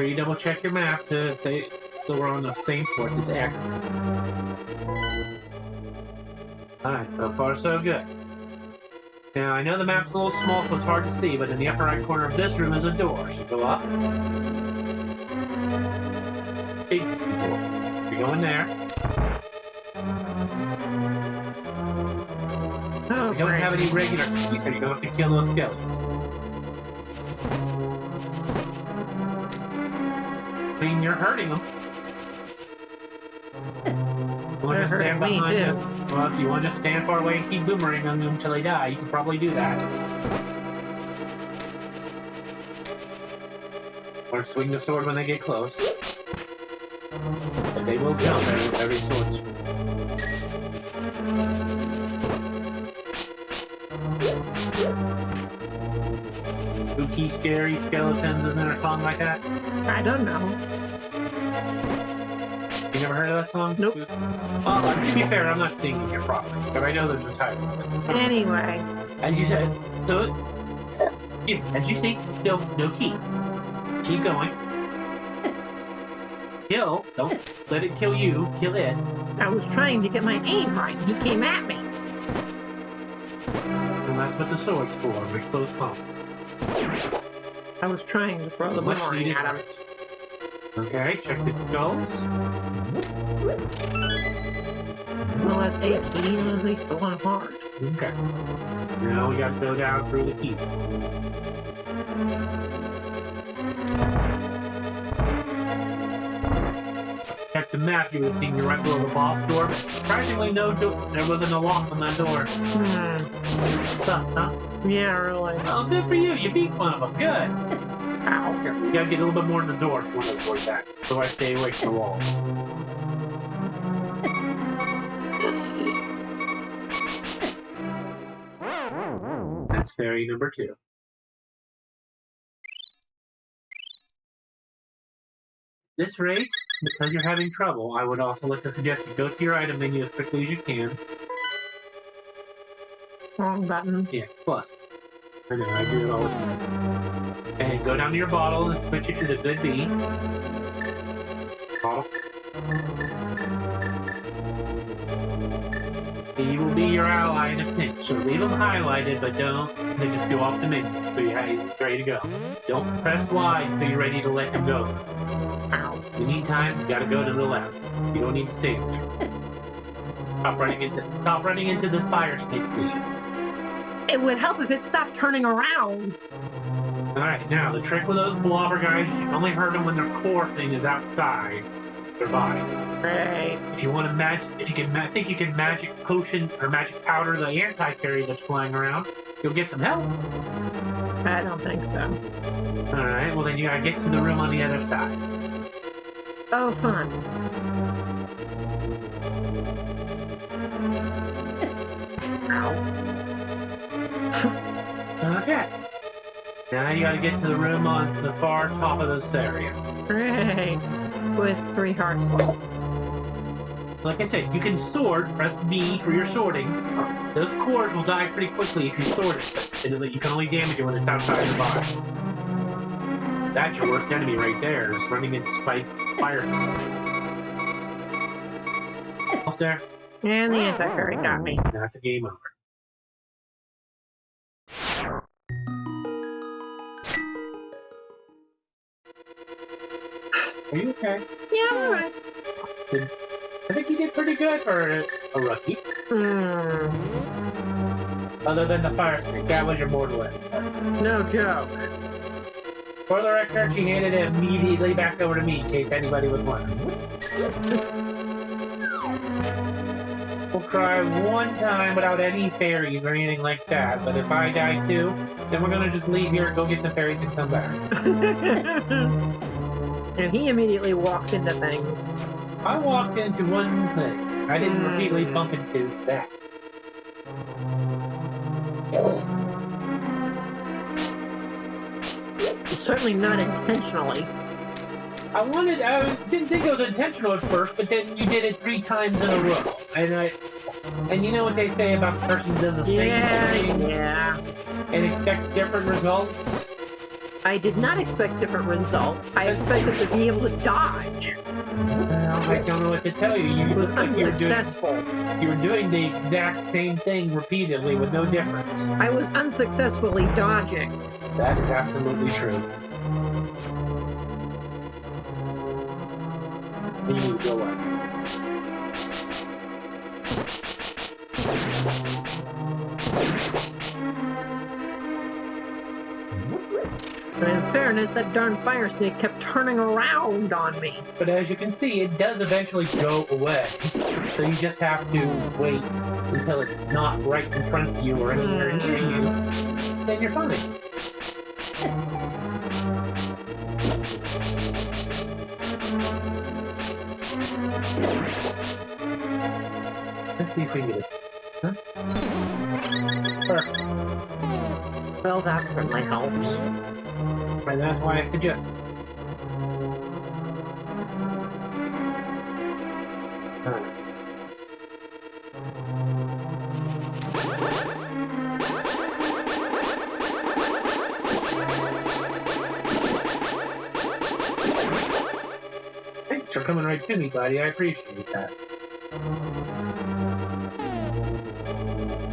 sure you double check your map to say so we're on the same course. It's X. Alright, so far so good. Now, I know the map's a little small, so it's hard to see, but in the upper right corner of this room is a door. So go up. Big door. You go in there. Oh, We don't have any regular keys, so you don't have to kill those skeletons. I mean, you're hurting them. You want to stand behind them? Well, if you want to just stand far away and keep boomerang on them until they die, you can probably do that. Or swing the sword when they get close. But they will jump every sword. Spooky, scary skeletons, isn't there a song like that? I don't know. You never heard of that song? Nope. Well, to be fair, I'm not singing it properly, but I know there's a title. Anyway. As you said, so as you see, still no key. Keep going. Kill. Don't let it kill you. Kill it. I was trying to get my aim right. He came at me. And that's what the sword's for. With close combat. I was trying to throw the boomerang at him. Okay, check the skulls. Well, that's 18, at least the one heart. Okay. Now we got to go down through the key. Check the map, you would have seen you're right below the boss door, but surprisingly no door. There wasn't a lock on that door. Sus, huh? Yeah, really. Oh, good for you. You beat one of them. Good. Ow. You gotta get a little bit more in the door if you want to avoid that. So I stay away from the walls. That's fairy number 2. At this rate, because you're having trouble, I would also like to suggest you go to your item menu as quickly as you can. Wrong button. Yeah, plus. I know, I do it all the time. And go down to your bottle and switch it to the good B. Bottle. He will be your ally in a pinch, so leave him highlighted, but don't, they just go off the menu, so you're ready to go. Don't press Y until you're ready to let him go. Ow. In the meantime, you gotta go to the left. You don't need to stay there. Stop running into this fire snake, please. It would help if it stopped turning around. Alright, now, the trick with those blobber guys, you only hurt them when their core thing is outside their body. Right. If you want to think you can magic potion or magic powder the anti-fairy that's flying around, you'll get some help. I don't think so. Alright, well then you gotta get to the room on the other side. Oh, fun. Ow. Okay. Now you gotta get to the room on the far top of this area. Great. With 3 hearts left. Like I said, you can sword, press B for your sorting. Those cores will die pretty quickly if you sword it, and you can only damage it when it's outside the body. That's your worst enemy right there, is running into Spike's fire snake. Almost there. And the anti-fairy got me. That's a game over. Are you okay? Yeah, I'm alright. I think you did pretty good for a rookie. Other than the fire snake, that was your mortal enemy. No joke. For the record, she handed it immediately back over to me in case anybody was wondering. We'll cry one time without any fairies or anything like that, but if I die too, then we're gonna just leave here, go get some fairies, and come back. And he immediately walks into things. I walked into one thing. I didn't repeatedly bump into that. Certainly not intentionally. I didn't think it was intentional at first, but then you did it 3 times in a row. And you know what they say about the person who does the same thing Yeah. and expects different results? I did not expect different results. I expected to be able to dodge. Well, I don't know what to tell you. You It was look like unsuccessful. you were doing the exact same thing repeatedly with no difference. I was unsuccessfully dodging. That is absolutely true. And you go up. But in fairness, that darn fire snake kept turning around on me. But as you can see, it does eventually go away. So you just have to wait until it's not right in front of you or anywhere near you. Then you're fine. Let's see if we can get it. Huh? Perfect. Well, that certainly helps. And that's why I suggest it. Thanks for coming right to me, buddy. I appreciate that.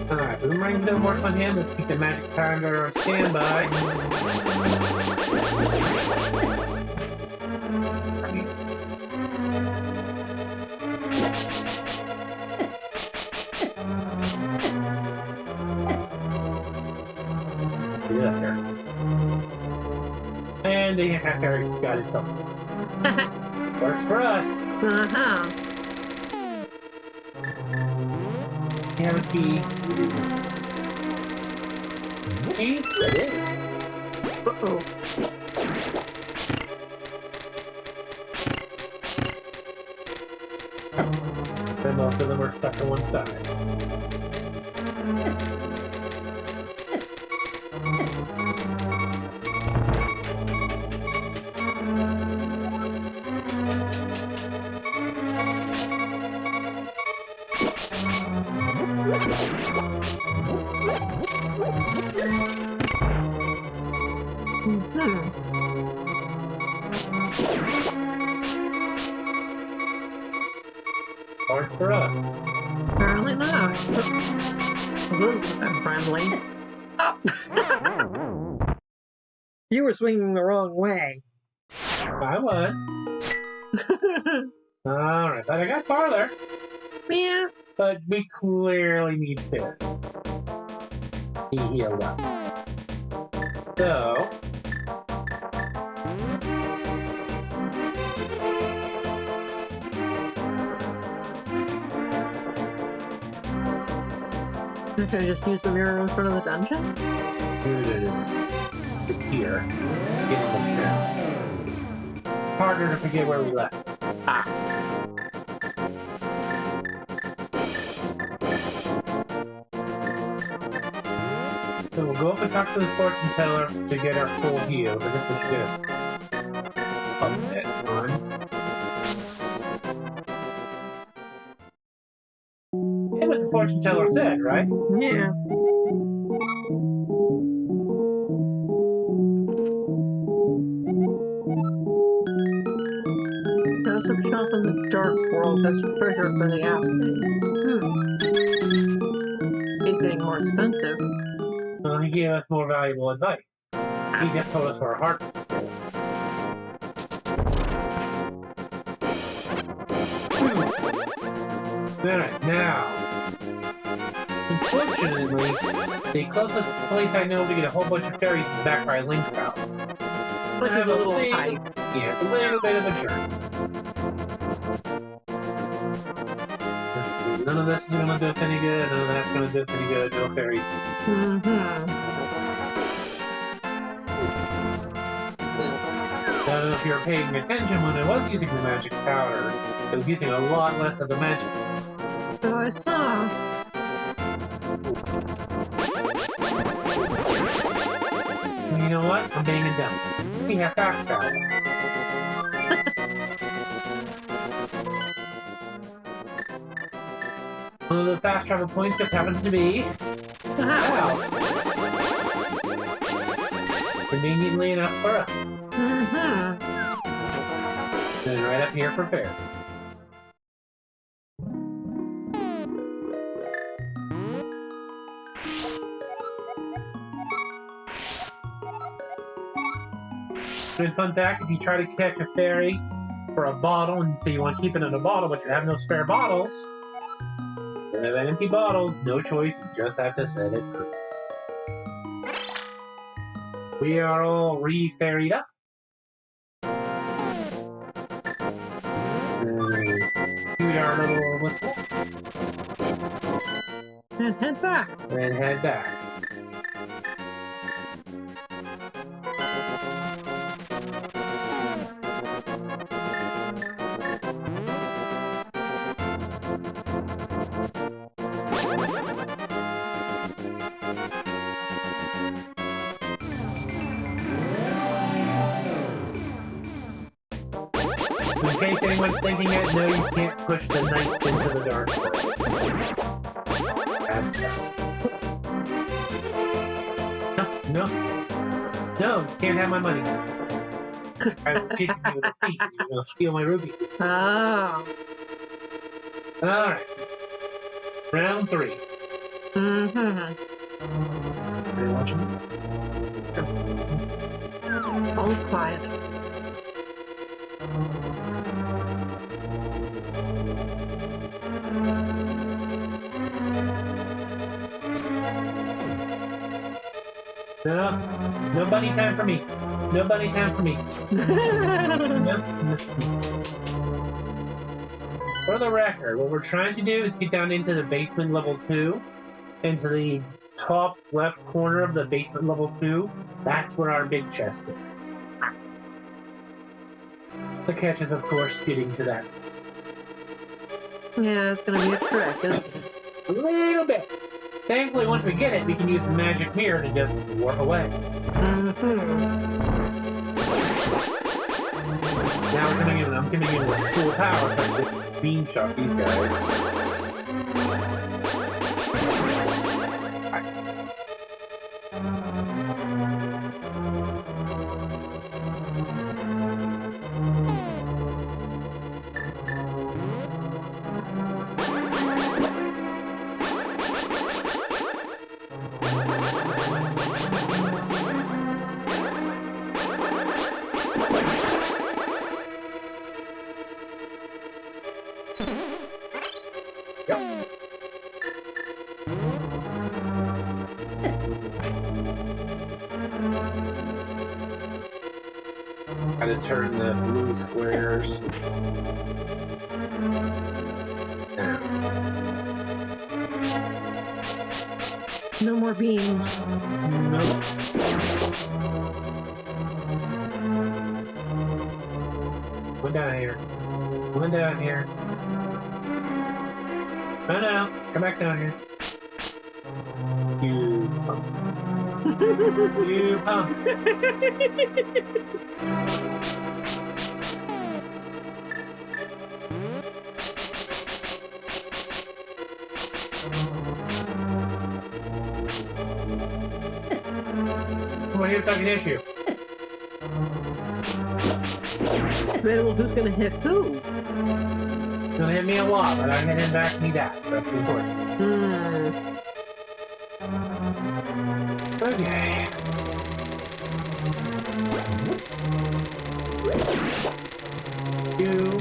Alright, boomerang's no more fun hand. Let's keep the magic pounder on standby. Get up there. And the hacker got it something. Works for us. Uh-huh. You have a key. Key? Ready? Uh-oh. And most of them are stuck on one side. Works for us. Apparently not. This is unfriendly. Oh. You were swinging the wrong way. I was. Alright, but I got farther. Yeah. But we clearly need fairies. He healed up. So... Can I just use the mirror in front of the dungeon? Here. Getting them down. Harder to forget where we left. Ah. So we'll go up and talk to the fortune teller to get our full heal. I guess we should get a bit on. Hey, what the fortune teller said, right? Yeah. Joseph shop in the dark world has treasure for the asking. He's getting more expensive. Well, he gave us more valuable advice. He just told us where our heart is. Alright, now. Unfortunately, the closest place I know to get a whole bunch of fairies is back by Link's house. Which is a little hike. Yeah, it's a little bit of a journey. None of this is going to do us any good, none of that's going to do us any good, no fairies. I don't know if you were paying attention when I was using the magic powder. I was using a lot less of the magic. So I saw. Well, you know what? I'm being a dumb. We have fast travel. One of the fast travel points just happens to be... Wow! Conveniently enough for us. Mm-hmm. And right up here for fairies. And fun fact, if you try to catch a fairy for a bottle and so you want to keep it in a bottle, but you have no spare bottles, you have empty bottles, no choice, you just have to set it free. We are all re-ferried up. Shoot our little whistle. And head back. And head back. In case anyone's thinking it, no, you can't push the knife into the dark world. No, you can't have my money. I'm cheating you with a thief. You're gonna steal my ruby. Oh. Alright. Round 3. Mm-hmm. Are you watching? Always quiet. No, nobody time for me. Nobody time for me. No. For the record, what we're trying to do is get down into the basement level 2, into the top left corner of the basement level 2. That's where our big chest is. The catch is, of course, getting to that. Yeah, it's gonna be a trick, isn't it? A little bit. Thankfully, once we get it, we can use the magic mirror to just warp away. Mm-hmm. Now I'm coming in with full power, so I can just beam shot these guys. Gotta turn the blue squares. Down. No more beams. Nope. One down here. One down here. No, no. Come back down here. You pump. You pump. Come on here so I can hit you. Well, who's gonna hit who? It's gonna hit me a lot, but I'm hitting back me that. That's important. Okay. Two.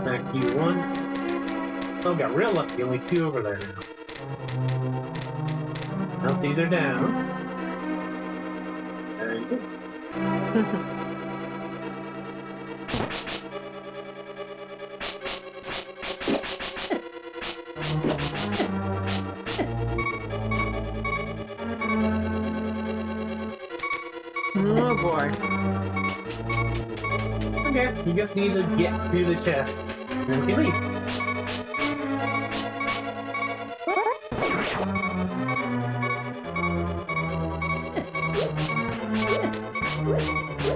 Back you once. Oh, got real lucky. Only 2 over there now. Nope, these are down. Very good. Oh boy. Okay, you just need to get to the chest, and then you can leave.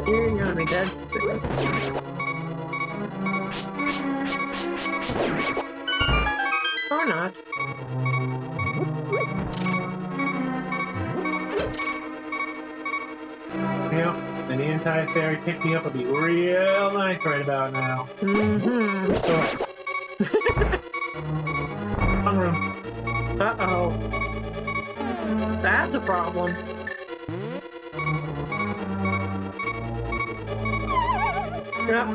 You're gonna be dead soon. Or not. anti-fairy pick-me-up would be real nice right about now. Mm-hmm. Wrong room. Uh-oh. That's a problem. Yep.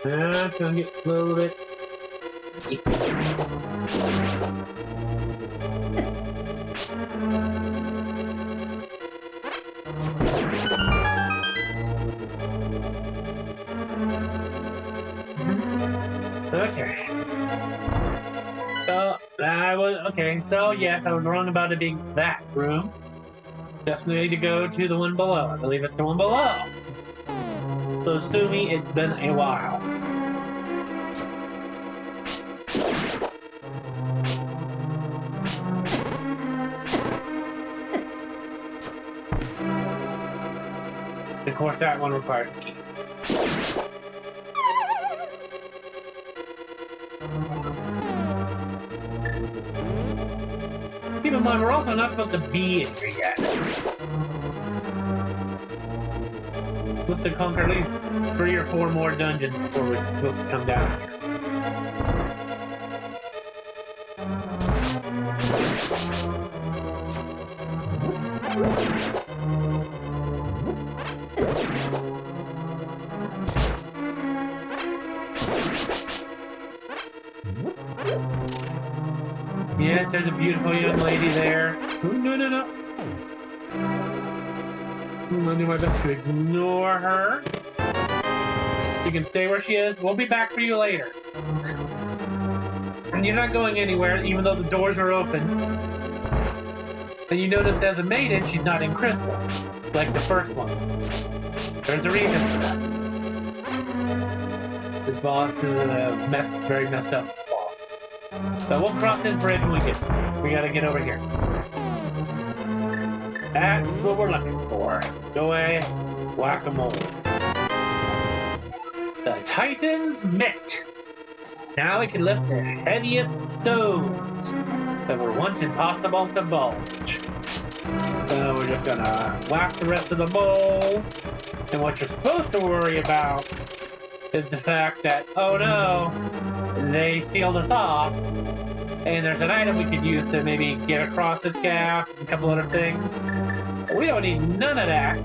That's gonna get a little bit. Okay. So yes, I was wrong about it being that room. Just need to go to the one below. I believe it's the one below. So sue me, it's been a while. Of course, that one requires a key. Keep in mind, we're also not supposed to be in here yet. We're supposed to conquer at least 3 or 4 more dungeons before we're supposed to come down here. Yes, there's a beautiful young lady there. Ooh, no. I'm gonna do my best to ignore her. You can stay where she is. We'll be back for you later. And you're not going anywhere, even though the doors are open. And you notice as a maiden, she's not in crystal, like the first one. There's a reason for that. This boss is a very messed up boss. So we'll cross this bridge when we get there. We gotta get over here. That's what we're looking for. Go away, whack-a-mole. The Titan's Mitt. Now we can lift the heaviest stones that were once impossible to bulge. So we're just gonna whack the rest of the bowls. And what you're supposed to worry about is the fact that, oh no, they sealed us off. And there's an item we could use to maybe get across this gap and a couple other things. But we don't need none of that.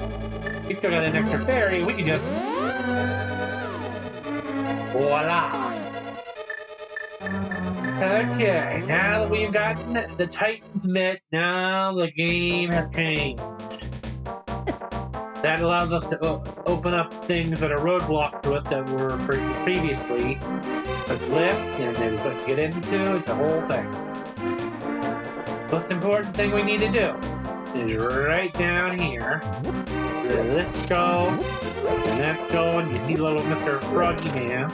We still got an extra fairy. We can just... voila! Okay, now that we've gotten the Titan's Mitt, now the game has changed. That allows us to open up things that are roadblocked to us that were previously a lift, and then we couldn't get into. It's a whole thing. Most important thing we need to do is right down here. Let's go, and let's go, and you see little Mr. Froggy Man.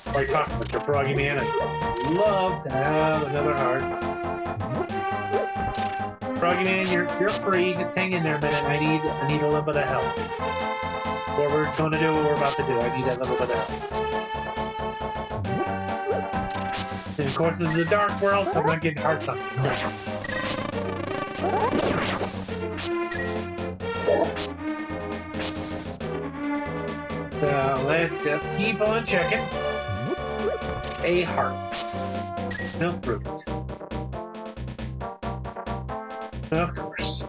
What are you talking, Mr. Froggy Man? I'd love to have another heart. Froggy Man, you're free. Just hang in there a minute. I need a little bit of help. What we're going to do, what we're about to do. I need that little bit of help. And of course, this is a dark world, so I'm not getting hearts on. So let's just keep on checking. A heart. Milk rupees. Of course.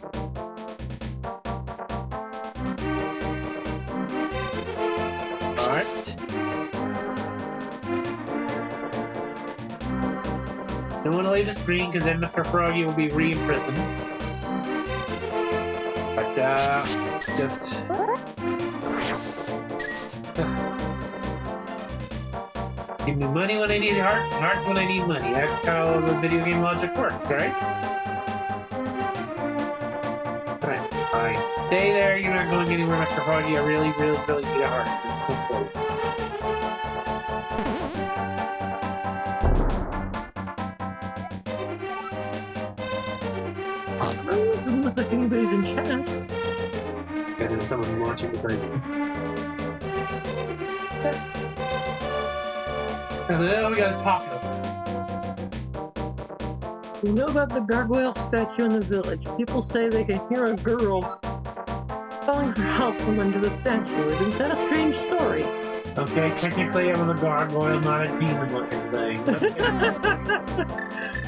Alright. Don't want to leave the screen because then Mr. Froggy will be re-imprisoned. But, just... give me money when I need hearts, and hearts when I need money. That's how the video game logic works, right? Alright, fine. Stay there, you're not going anywhere, Mr. Froggy. I really need a heart. Doesn't look like anybody's in chat. and there's someone watching beside me. And then we gotta talk to them. You know about the gargoyle statue in the village? People say they can hear a girl calling for help from under the statue. Isn't that a strange story? Okay, technically it was a gargoyle, not a demon-looking thing.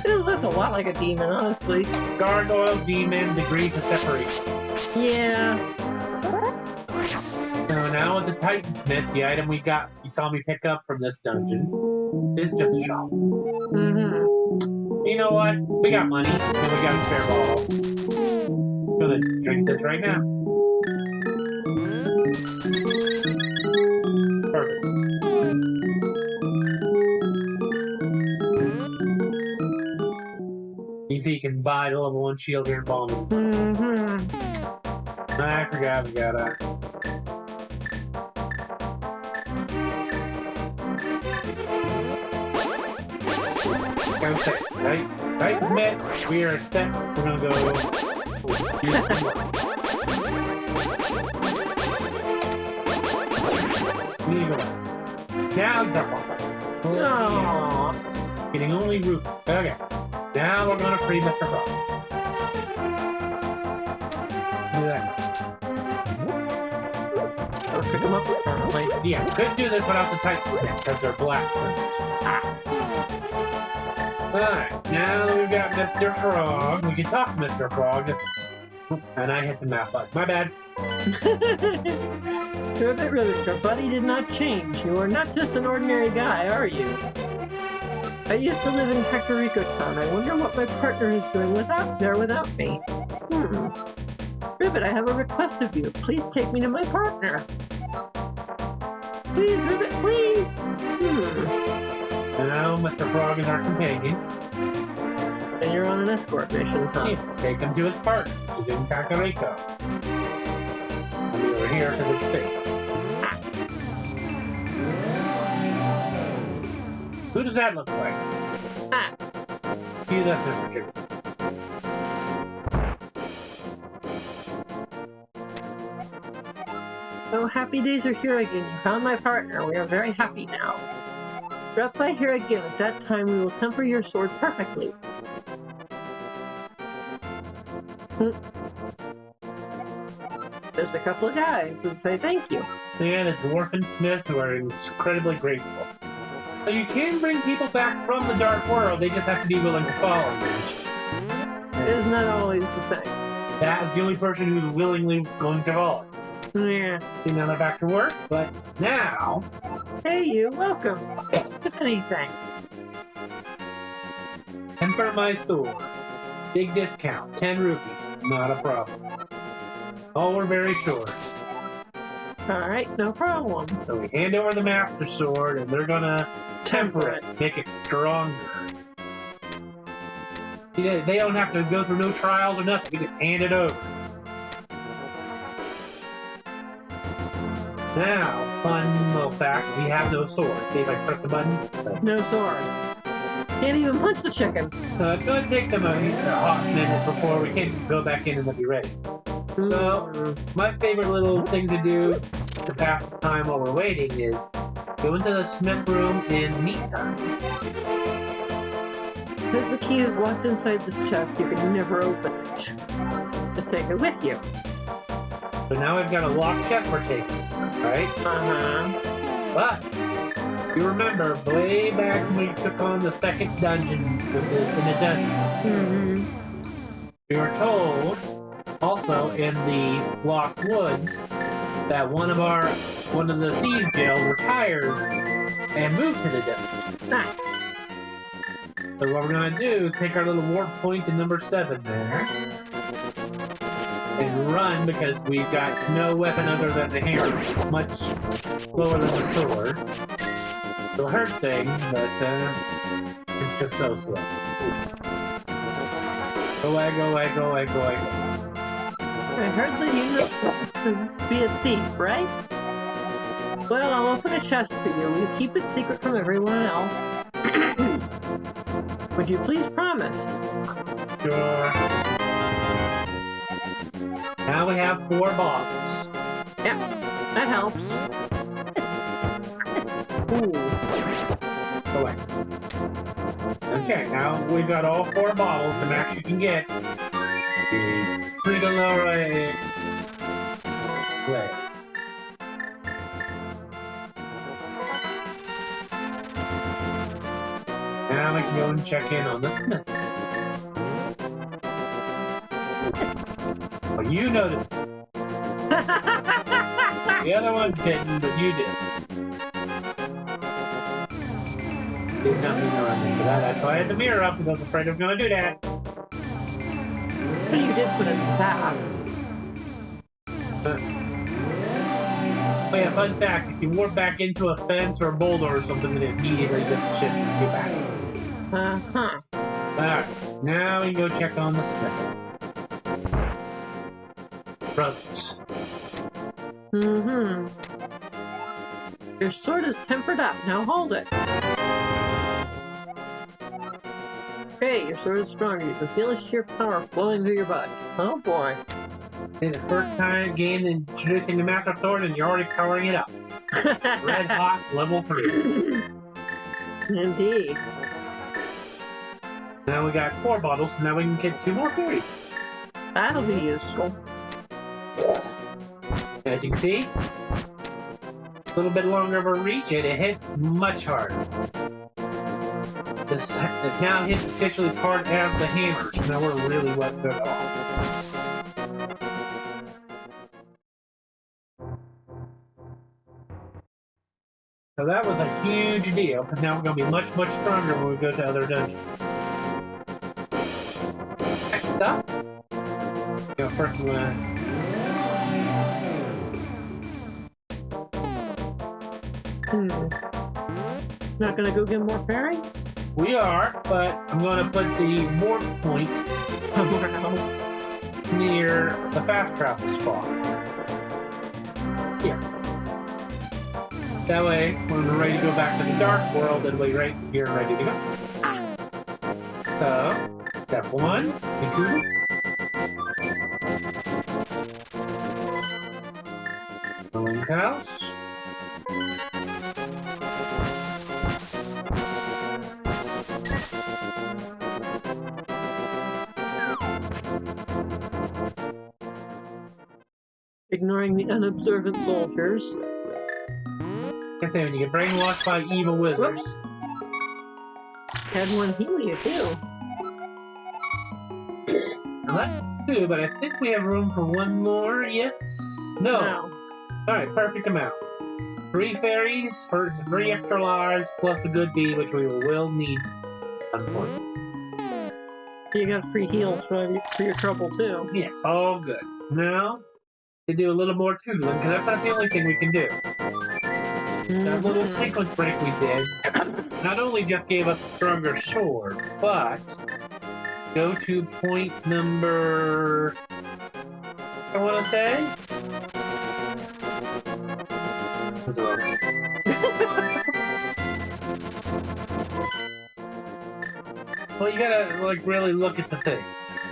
It looks a lot like a demon, honestly. Gargoyle, demon, degrees of separation. Yeah. So now with the Titansmith, the item we got, you saw me pick up from this dungeon, is just a shop. Mm-hmm. You know what? We got money, and we got a spare bottle. I'm gonna drink this right now. Perfect. You see, you can buy the level 1 shield here in Ballman. Mm-hmm. I forgot we got a. Right, Smith, we are set. We're gonna go. We need to go back. Now jump off. Aww. Getting only roof. Okay. Now we're gonna free Mr. Frog. Do that. I'll pick them up apparently. Yeah, couldn't do this without the Titans because they're black. Alright, now that we've got Mr. Frog, we can talk to Mr. Frog. And I hit the map button. My bad. Ribbit, Ribbit, your buddy did not change. You are not just an ordinary guy, are you? I used to live in Kakariko Town. I wonder what my partner is doing without me. Ribbit, I have a request of you. Please take me to my partner. Please, Ribbit, please. And now Mr. Frog is our companion. And you're on an escort mission, huh? Yeah, take him to his partner. He's in Kakariko. And we were here for this thing. Who does that look like? Ah. He's that Mr. Chicken. Oh, happy days are here again. You found my partner. We are very happy now. Drop by here again. At that time, we will temper your sword perfectly. Just a couple of guys and say thank you. And a dwarf and smith who are incredibly grateful. So you can bring people back from the dark world, they just have to be willing to follow you. It is not always the same. That is the only person who's willingly going to follow. Yeah. See, now they're back to work, but now... Hey you, welcome. What's anything? Temper my sword. Big discount, 10 rupees. Not a problem. All we're very short. Alright, no problem. So we hand over the Master Sword, and they're gonna temper it, make it stronger. They don't have to go through no trials or nothing, we just hand it over. Now, fun little fact, we have no sword. See if I press the button? No sword. Can't even punch the chicken. So it's gonna take them a hot minute before we can just go back in and they'll be ready. So, my favorite little thing to do to pass the time while we're waiting is go into the smith room and meet time. Because the key is locked inside this chest, you can never open it. Just take it with you. So now we've got a locked chest we're taking, right? But, you remember, way back when we took on the second dungeon in the dungeon, we were told, also in the Lost Woods, that one of the thieves guild retired and moved to the distance. So what we're gonna do is take our little warp point to number 7 there and run because we've got no weapon other than the hammer. It's much slower than the sword. It'll hurt things, but it's just so slow. Go away, go away, go away, go away. I heard that you're not supposed to be a thief, right? Well, I'll open a chest for you. Will you keep it secret from everyone else? Would you please promise? Sure. Now we have 4 bottles. Yep, that helps. Ooh. Go away. Okay, now we've got all 4 bottles. The max you can get. The Frito-Lay. Now I can go and check in on the Smith. Well, you noticed. The other one didn't, but you did. Did not mean to run into that. That's why I had the mirror up, because I was afraid I was going to do that. But you did put it back. Oh yeah, fun fact, if you warp back into a fence or a boulder or something, then it immediately gets the ship to get back. Uh-huh. Alright, now we can go check on the Smith. Brothers. Mm-hmm. Your sword is tempered up. Now hold it. Okay, your sword is stronger. You can feel the sheer power flowing through your body. Oh boy. It's the first time game introducing the Master Sword and you're already powering it up. Red hot, level 3. Indeed. Now we got 4 bottles, so now we can get 2 more fairies. That'll be useful. As you can see, a little bit longer of a reach and it hits much harder. It now hits officially as hard as the hammer, so now we're really wet good off. So that was a huge deal, because now we're going to be much, much stronger when we go to other dungeons. Next up, first we Not gonna go get more fairies? We are, but I'm going to put the warp point Somewhere else. near the fast travel spot. Here. That way, when we're ready to go back to the dark world, it'll be right here ready to go. So, step 1, Vancouver. The Link House. Ignoring the unobservant soldiers. Can't say when you get brainwashed by evil wizards. Whoops. Had one heal you too. Now that's 2, but I think we have room for 1 more. Yes? No. Alright, perfect amount. 3 fairies for 3 extra lives, plus a good bee, which we will need, unfortunately. You got free heals for your trouble too. Yes, all good. Now, to do a little more tootling, because that's not the only thing we can do. That little sequence break we did not only just gave us a stronger sword, but go to point number, I want to say? Well, you gotta, like, really look at the things.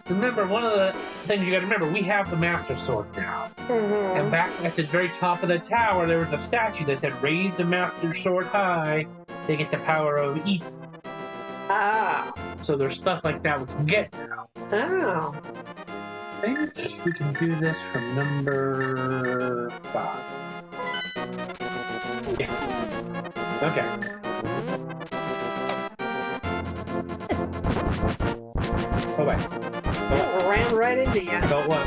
Remember, one of the things you gotta remember, we have the Master Sword now. And back at the very top of the tower, there was a statue that said, raise the Master Sword high to get the power of ether. Ah. So there's stuff like that we can get now. Oh. I think we can do this from number 5. Yes. Okay. Go away. Ran right into you. Go away.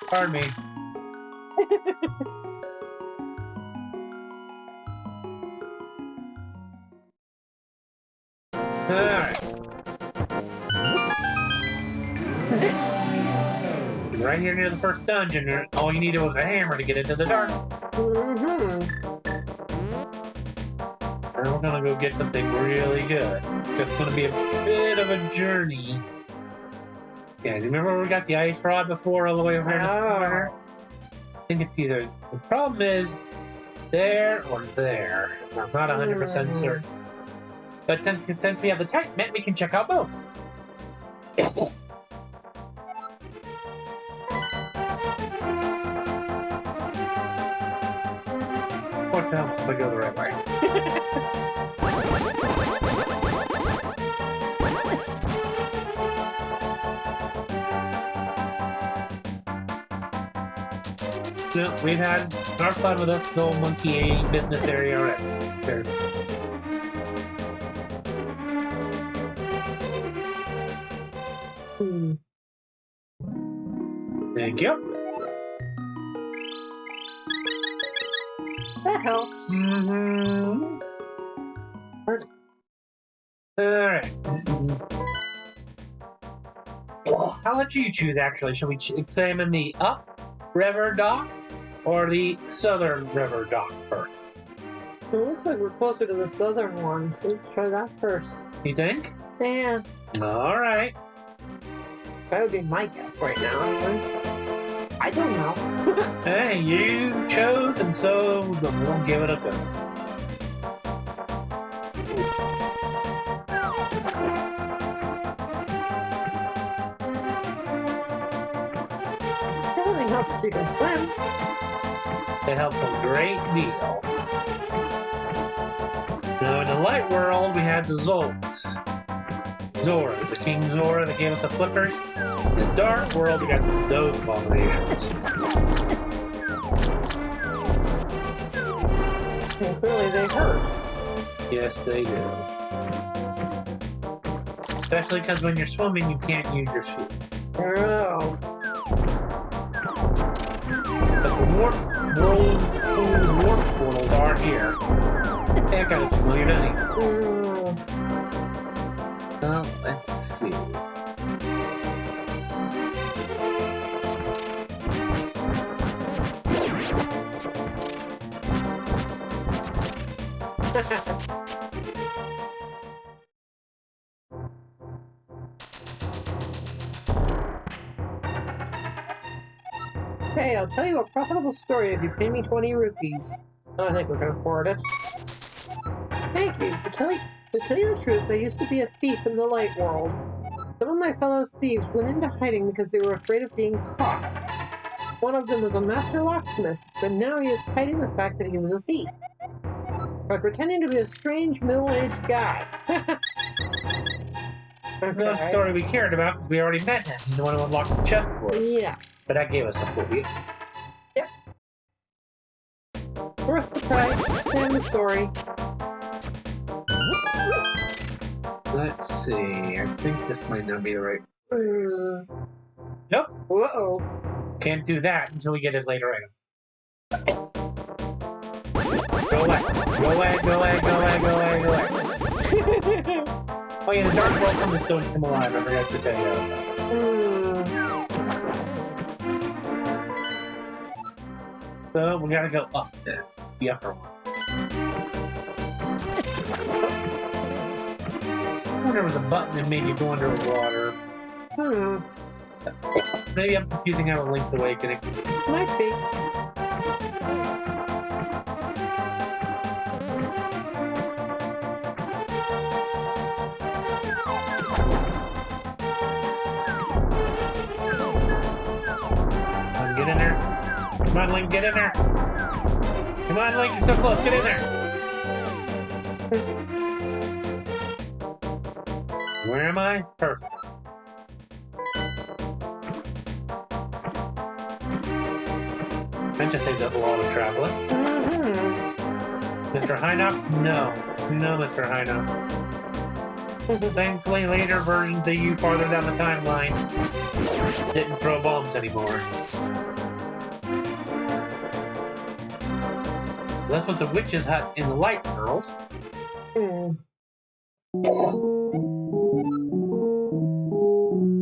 Pardon me. Alright. Right here near the first dungeon, all you needed was a hammer to get into the dark. And we're gonna go get something really good. It's gonna be a bit of a journey. Yeah, do you remember where we got the ice rod before all the way over here in the corner? think it's either... The problem is there or there. I'm not 100% certain. But since we have the type met, we can check out both. What's the helps if I go the right way? No, we've had our fun with us little monkey business area already. There. Thank you. That helps. Mm-hmm. Alright. I'll let you choose, actually. Shall we examine the upriver dock or the southern river dock first? It looks like we're closer to the southern one, so let's try that first. You think? Yeah. Alright. That would be my guess right now. I don't know. Hey, you chose, and so we'll give it a go. Everything helps if you can swim. It helps a great deal. Now, in the light world, we had the Zoras. Zoras, the King Zora that gave us the flippers. In the dark world, we got those abominations. And clearly they hurt. Yes, they do. Especially because when you're swimming, you can't use your suit. Oh. But the warp portals are here. That kind of familiar, doesn't he? Well, let's see. Hey, I'll tell you a profitable story if you pay me 20 rupees. I don't think we can afford it. Thank you. To tell you the truth, I used to be a thief in the light world. Some of my fellow thieves went into hiding because they were afraid of being caught. One of them was a master locksmith, but now he is hiding the fact that he was a thief. By pretending to be a strange middle-aged guy. That's not the story we cared about because we already met him. He's the one who unlocked the chest for us. Yes. But that gave us a clue. Yep. Worth the price and the story. Let's see. I think this might not be the right. Nope. Uh-oh. Can't do that until we get his later item. Go away. Go away, go away, go away, go away, go away. Oh yeah, the dark world from the stones come alive. I forgot to tell you that. So we gotta go up there. The upper one. I wonder if there was a button that made you go underwater. Maybe I'm confusing out with Link's Awakening. Might be. Get in there. Come on, Link, get in there. Come on, Link, you're so close. Get in there. Where am I? Perfect. That just saves up a lot of traveling. Mr. Hynox? No. No, Mr. Hynox. Thankfully, later versions of you farther down the timeline didn't throw bombs anymore. This was the witch's hut in the light world.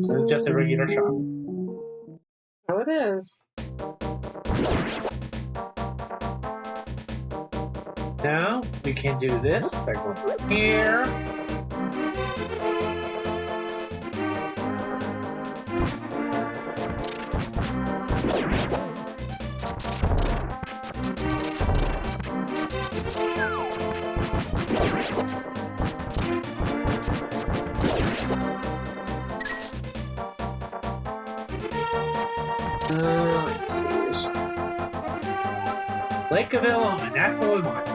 So it's just a regular shop. Oh, it is. Now we can do this by going here. Let's see. Lake of Illinois, that's what we want.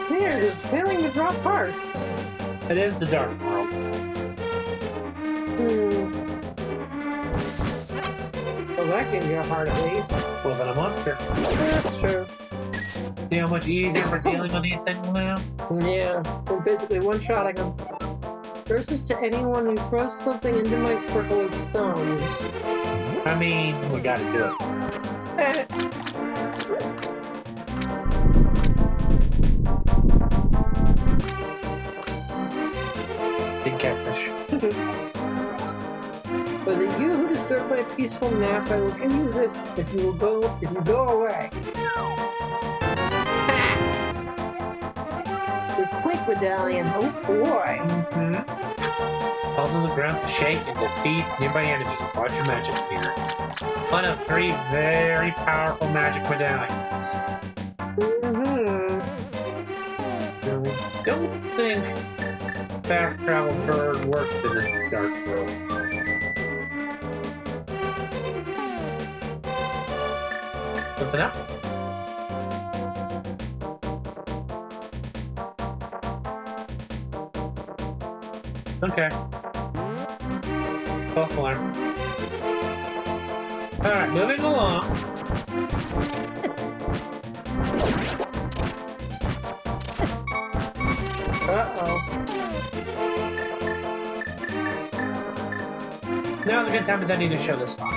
Here, it's failing to drop parts. It is the Dark World. Well, that gave you a heart at least. Wasn't a monster. That's true. See how much easier we're dealing with these things now? Yeah, we're basically one-shotting them. Versus to anyone who throws something into my circle of stones. I mean, we gotta do it. Big catfish. Was it you who disturbed my peaceful nap? I will give you this if you go away. The Quake Medallion, oh boy. Causes the ground to shake and defeats nearby enemies. Watch your magic spear. One of 3 very powerful magic medallions. I don't think fast travel bird works in this dark world. Something up? Okay. False alarm. Alright, moving along. Uh-oh. Now's a good time as I need to show this off.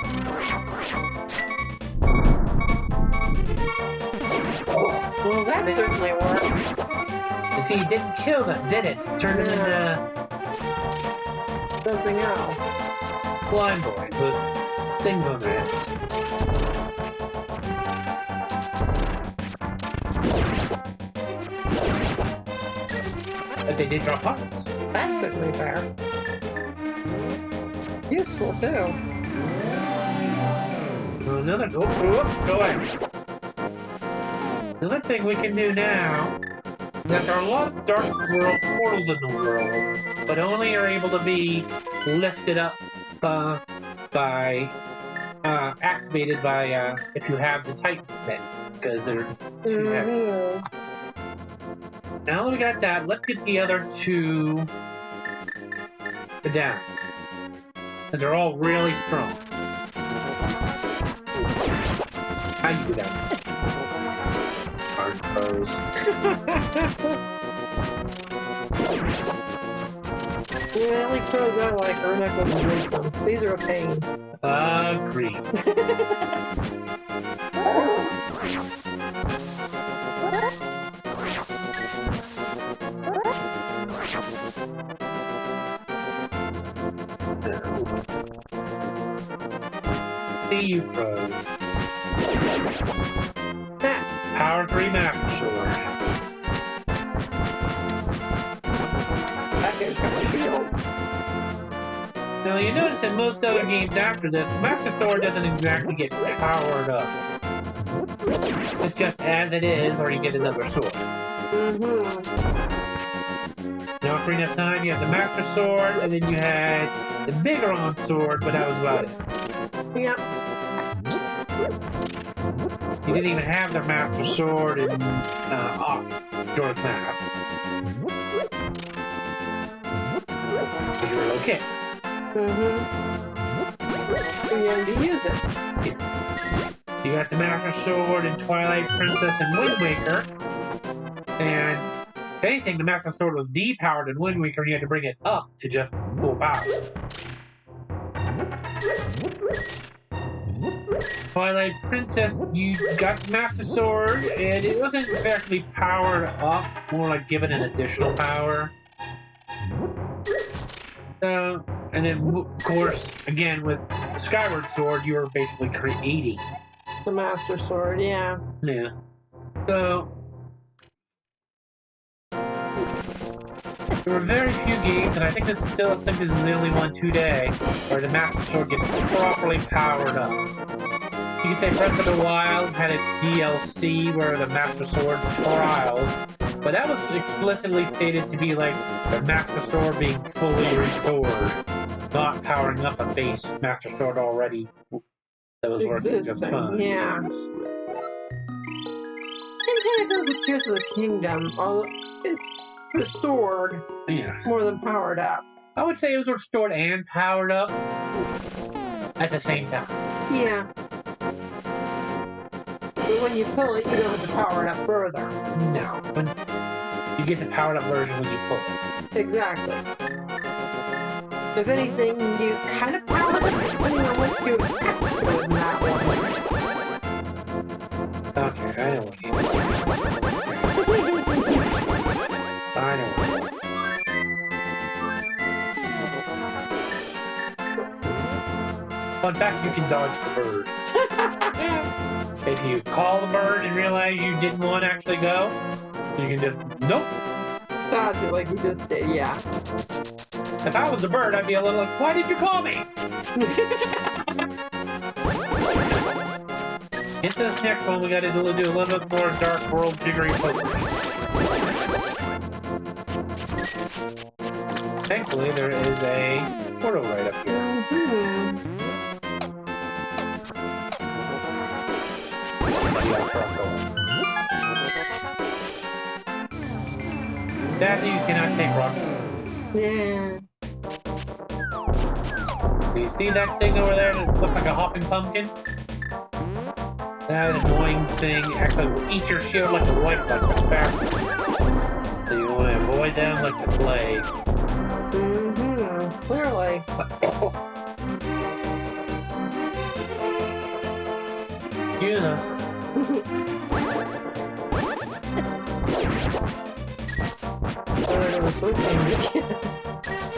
Well, that certainly worked. You see, it didn't kill them, did it? Turned them into something else. blind boys with things on their heads. But they did drop parts. That's certainly fair. Useful, too. Another... go away. Another thing we can do now is that there are a lot of dark world portals in the world, but only are able to be lifted up activated by if you have the Titan spin, because they're too heavy. Now that we got that, let's get the other 2 medallions. And they're all really strong. How you do that? Hard pros. The only pros I like are Knuckles and Wisdom. These are a pain. Agreed. See you pros. Power 3 Master Sword. Now you notice in most other games after this, Master Sword doesn't exactly get powered up. It's just as it is, or you get another sword. Now, for enough time, you have the Master Sword, and then you had the bigger on sword, but that was about it. Yep. You didn't even have the Master Sword in Majora's Mask. But you were okay. And you had to use it. Yes. You got the Master Sword in Twilight Princess and Wind Waker. And if anything, the Master Sword was depowered in Wind Waker, and you had to bring it up to just full power. Twilight Princess, you got the Master Sword, and it wasn't exactly powered up, more like given an additional power. So, and then, of course, again, with Skyward Sword, you were basically creating the Master Sword, yeah. Yeah. So, there were very few games, and I think this is the only one today, where the Master Sword gets properly powered up. You can say Breath of the Wild had its DLC where the Master Sword's trials, but that was explicitly stated to be like the Master Sword being fully restored, not powering up a base Master Sword already that was working just fine. Yeah. Same kind of goes with Tears of the Kingdom, although it's restored more than powered up. I would say it was restored and powered up at the same time. Yeah. But when you pull it, you don't have to power it up further. No. You get the powered up version when you pull it. Exactly. If anything, you kind of power it up depending on what you have to do in that one. Okay, I know what you mean. I know what you mean. Fun fact, you can dodge the bird. If you call the bird and realize you didn't want to actually go, you can just, nope. Dodge it like you just did, yeah. If I was the bird, I'd be a little like, why did you call me? Into this next one, we got to do a little bit more Dark World jiggery pokery. Thankfully, there is a portal right up here. That you cannot take rock. Yeah. Do you see that thing over there that looks like a hopping pumpkin? That annoying thing actually will eat your shield like a white, like a fast. So you want to avoid them like the plague. Clearly. You know.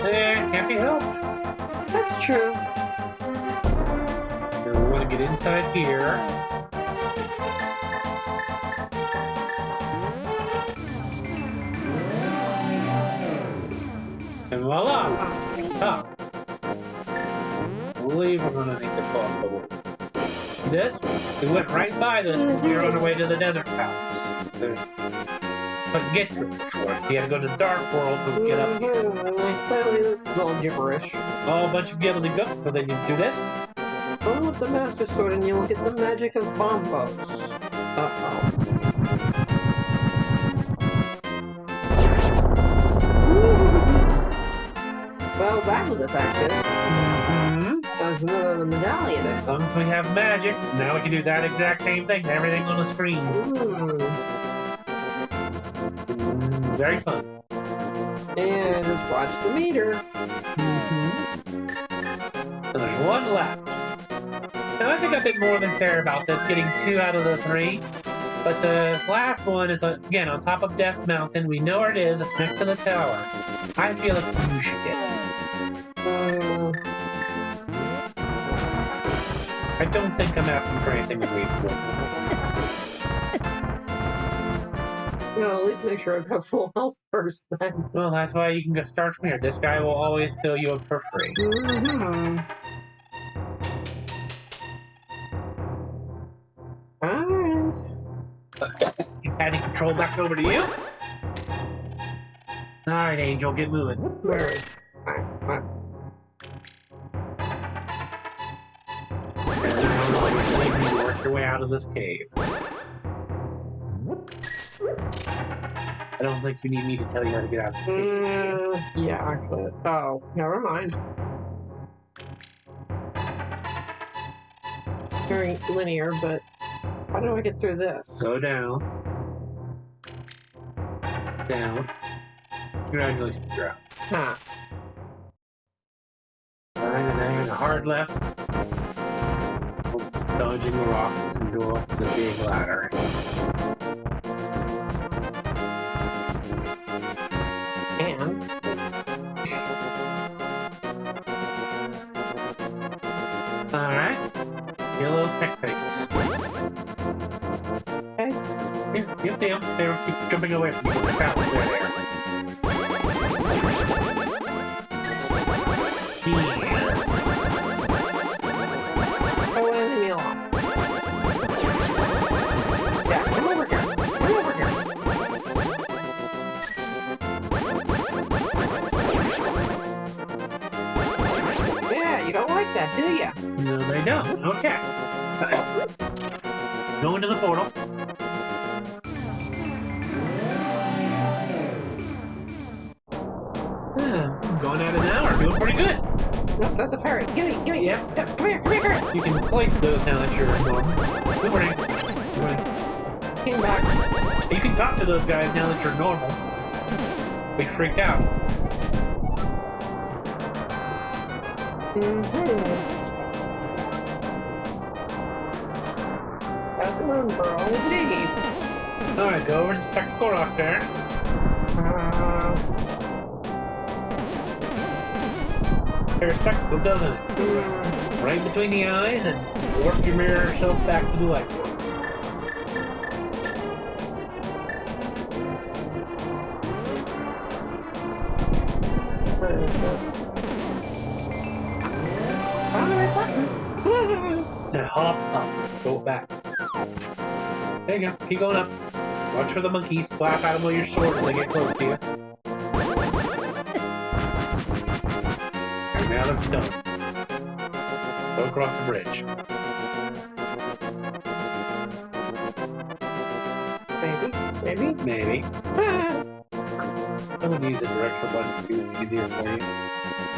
There, can't be helped. That's true. So we want to get inside here. And voila! Top. I believe we're going to need to cross the wall. This, we went right by this when we were on our way to the Desert Palace. But get to it, short. You had to go to the Dark World to get up here. Clearly, this is all gibberish. Oh, a bunch of gobbledygook, so then you do this. Go with the Master Sword and you will get the magic of bombos. Uh-oh. Well, that was effective. That's another of the medallions. As long as we have magic, now we can do that exact same thing. Everything on the screen. Very fun. And just watch the meter. So there's one left. Now I think I'm a bit more than fair about this, getting 2 out of the 3. But the last one is, again, on top of Death Mountain. We know where it is. It's next to the tower. I feel like you should get it. I don't think I'm asking for anything unreasonable. Well, at least make sure I've got full health first then. Well, that's why you can go start from here. This guy will always fill you up for free. Alright. Handing control back over to you. Alright, Angel, get moving. Where is it? You work your way out of this cave. I don't think you need me to tell you how to get out of this cave. Yeah, actually. Oh, never mind. Very linear, but how do I get through this? Go down. Down. Congratulations, you're out. Huh. Alright, and then you're in a hard left. Dodging the rocks and go up the big ladder. And? Alright. Kill those pick things. Okay. You see them. They were keep jumping away from you. They're there. Oh, enemy along. that, do ya? No, they don't. Okay. Go into the portal. Going at it now, we're doing pretty good. No, that's a parrot. Gimme. Yep. Come here, parrot. You can slice those now that you're normal. Good morning. Came back. You can talk to those guys now that you're normal. We freaked out. That's the moon pearl, indeed. Alright, go over to the spectacle rock there. There's spectacle, doesn't it? Right between the eyes and warp your mirror self back to the light. Found the right button. Now hop up. Go back. There you go. Keep going up. Watch for the monkeys. Slap at them with your sword when they get close to you. And now it's done. Go across the bridge. Maybe. I'm going to use the directional button to do it easier for you.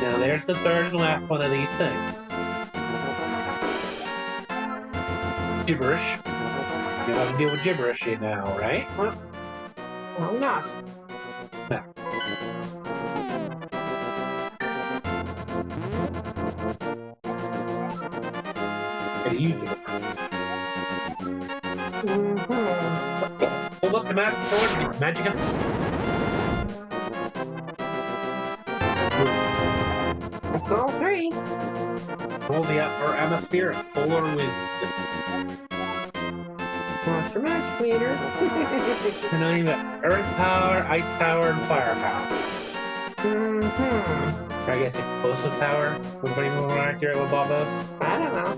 Now there's the third and last one of these things. Gibberish. You have to deal with gibberish now, right? Well, not. No. Gotta use it. Hold up the magic sword and get magic up. That's all three. Hold the upper atmosphere and polar wind. Monster Match Meter. And now you got earth power, ice power, and fire power. Or I guess explosive power would be more accurate with all those. I don't know.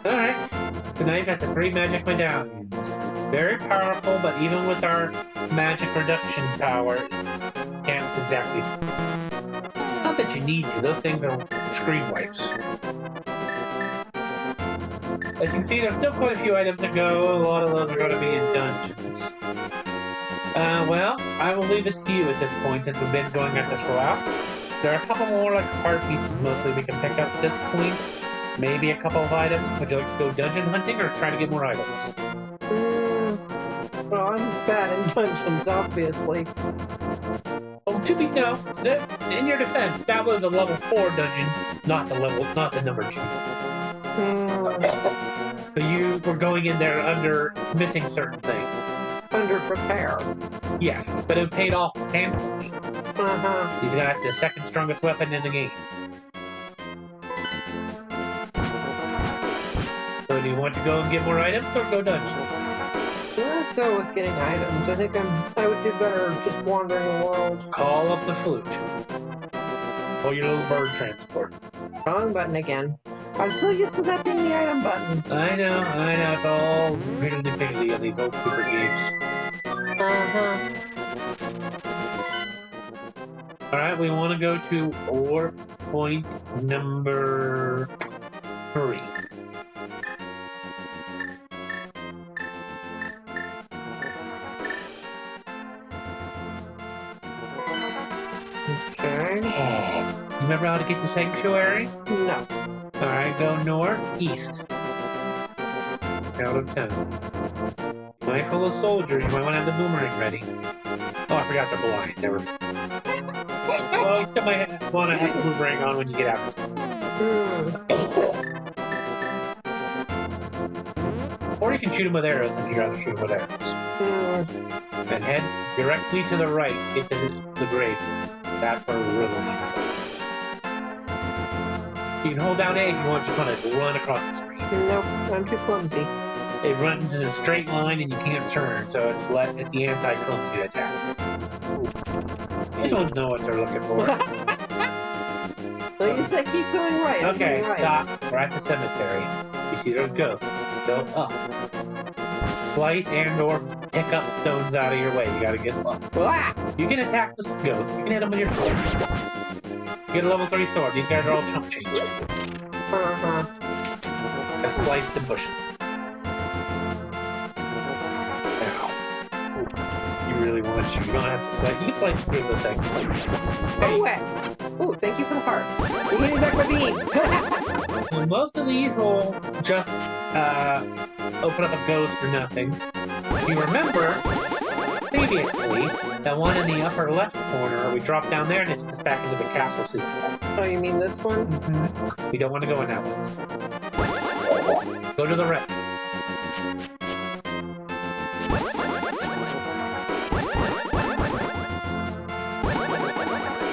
Alright. So now you got the three magic medallions. Very powerful, but even with our magic reduction power, can't exactly. Not that you need to, those things are screen wipes. As you can see, there's still quite a few items to go. A lot of those are going to be in dungeons. Well, I will leave it to you at this point since we've been going at this for a while. There are a couple more like hard pieces mostly we can pick up at this point. Maybe a couple of items. Would you like to go dungeon hunting or try to get more items? Well, I'm bad in dungeons, obviously. Well, to be no. In your defense, that was a level 4 dungeon, not the number 2. So you were going in there under missing certain things. Under prepare. Yes, but it paid off handsomely. You got the second strongest weapon in the game. So do you want to go and get more items or go dungeon? Let's go with getting items. I think I would do better just wandering the world. Call up the flute. Or your little bird transport. Wrong button again. I'm so used to that being the item button. I know. It's all riddle-de-piggly on these old super games. Alright, we want to go to ore point number 3. Okay. You remember how to get to Sanctuary? No. Alright, go northeast. Out of town. Mindful of soldiers, you might want to have the boomerang ready. Oh, I forgot they're blind. Never mind. Well, you still might want to have the boomerang on when you get out. Or you can shoot them with arrows if you'd rather shoot them with arrows. And head directly to the right, get to the grave. That's where we're really need. You can hold down A if you want, just want to run across the screen. Nope, I'm too clumsy. It runs in a straight line and you can't turn, so it's the anti-clumsy attack. These ones know what they're looking for. Well, you said keep going right. Okay, right. stop. We're at the cemetery. You see those ghosts. Go up. Slice and or pick up stones out of your way. You gotta get up. Ah! You can attack the ghosts. You can hit them with your sword. Get a level 3 sword. These guys are all chump change. Gotta slice the bushes. Ow. You really want to shoot. You don't have to slice. You can slice through the thing. Go away. Ooh, thank you for the heart. You gave me back my bean. Well, most of these will just open up a ghost or nothing. If you remember, previously, that one in the upper left corner, we dropped down there and it took us back into the castle system. Oh, you mean this one? Mm-hmm. We don't want to go in that one. Go to the right.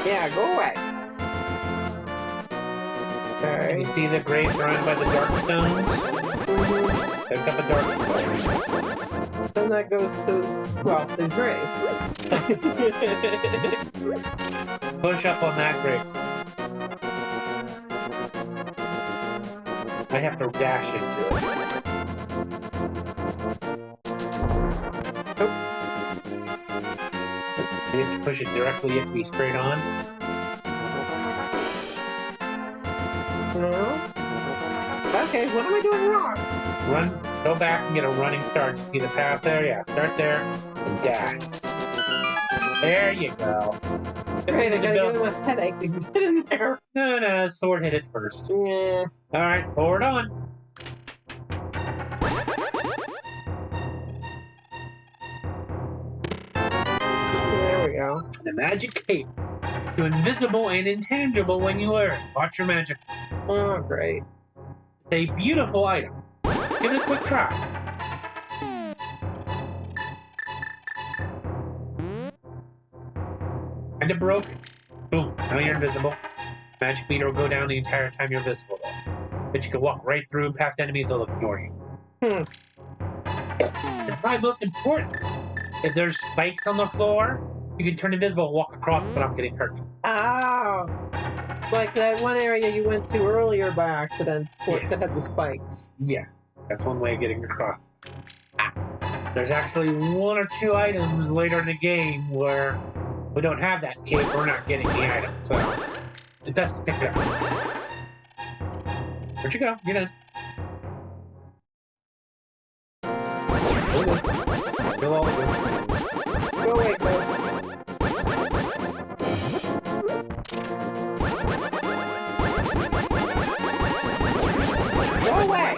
Yeah, go away. Okay. Can you see the grave surrounded by the dark stones? There's a couple dark stones. Then that goes to, well, his grave. Push up on that grave. I have to dash into it. Nope. You have to push it directly, you have to be straight on. No. Okay, what am I doing wrong? Run, go back and get a running start. You see the path there? Yeah, start there and dash. There you go. Great, I gotta give him a headache to get in there. No, sword hit it first. Yeah. Alright, forward on. There we go. The magic cape. You're invisible and intangible when you wear it. Watch your magic. Oh, great. It's a beautiful item. Give it a quick try. Kinda broken. Boom, now you're invisible. Magic meter will go down the entire time you're visible though. But you can walk right through and past enemies, they'll ignore you. And probably most important, if there's spikes on the floor, you can turn invisible and walk across without getting hurt. Ow! Like that one area you went to earlier by accident Yes. that had the spikes. Yeah, that's one way of getting across. There's actually one or two items later in the game where we don't have that cape, we're not getting the item, so it's best to pick it up. Where'd you go? Get in. Kill all of them. Go away, go. Go away!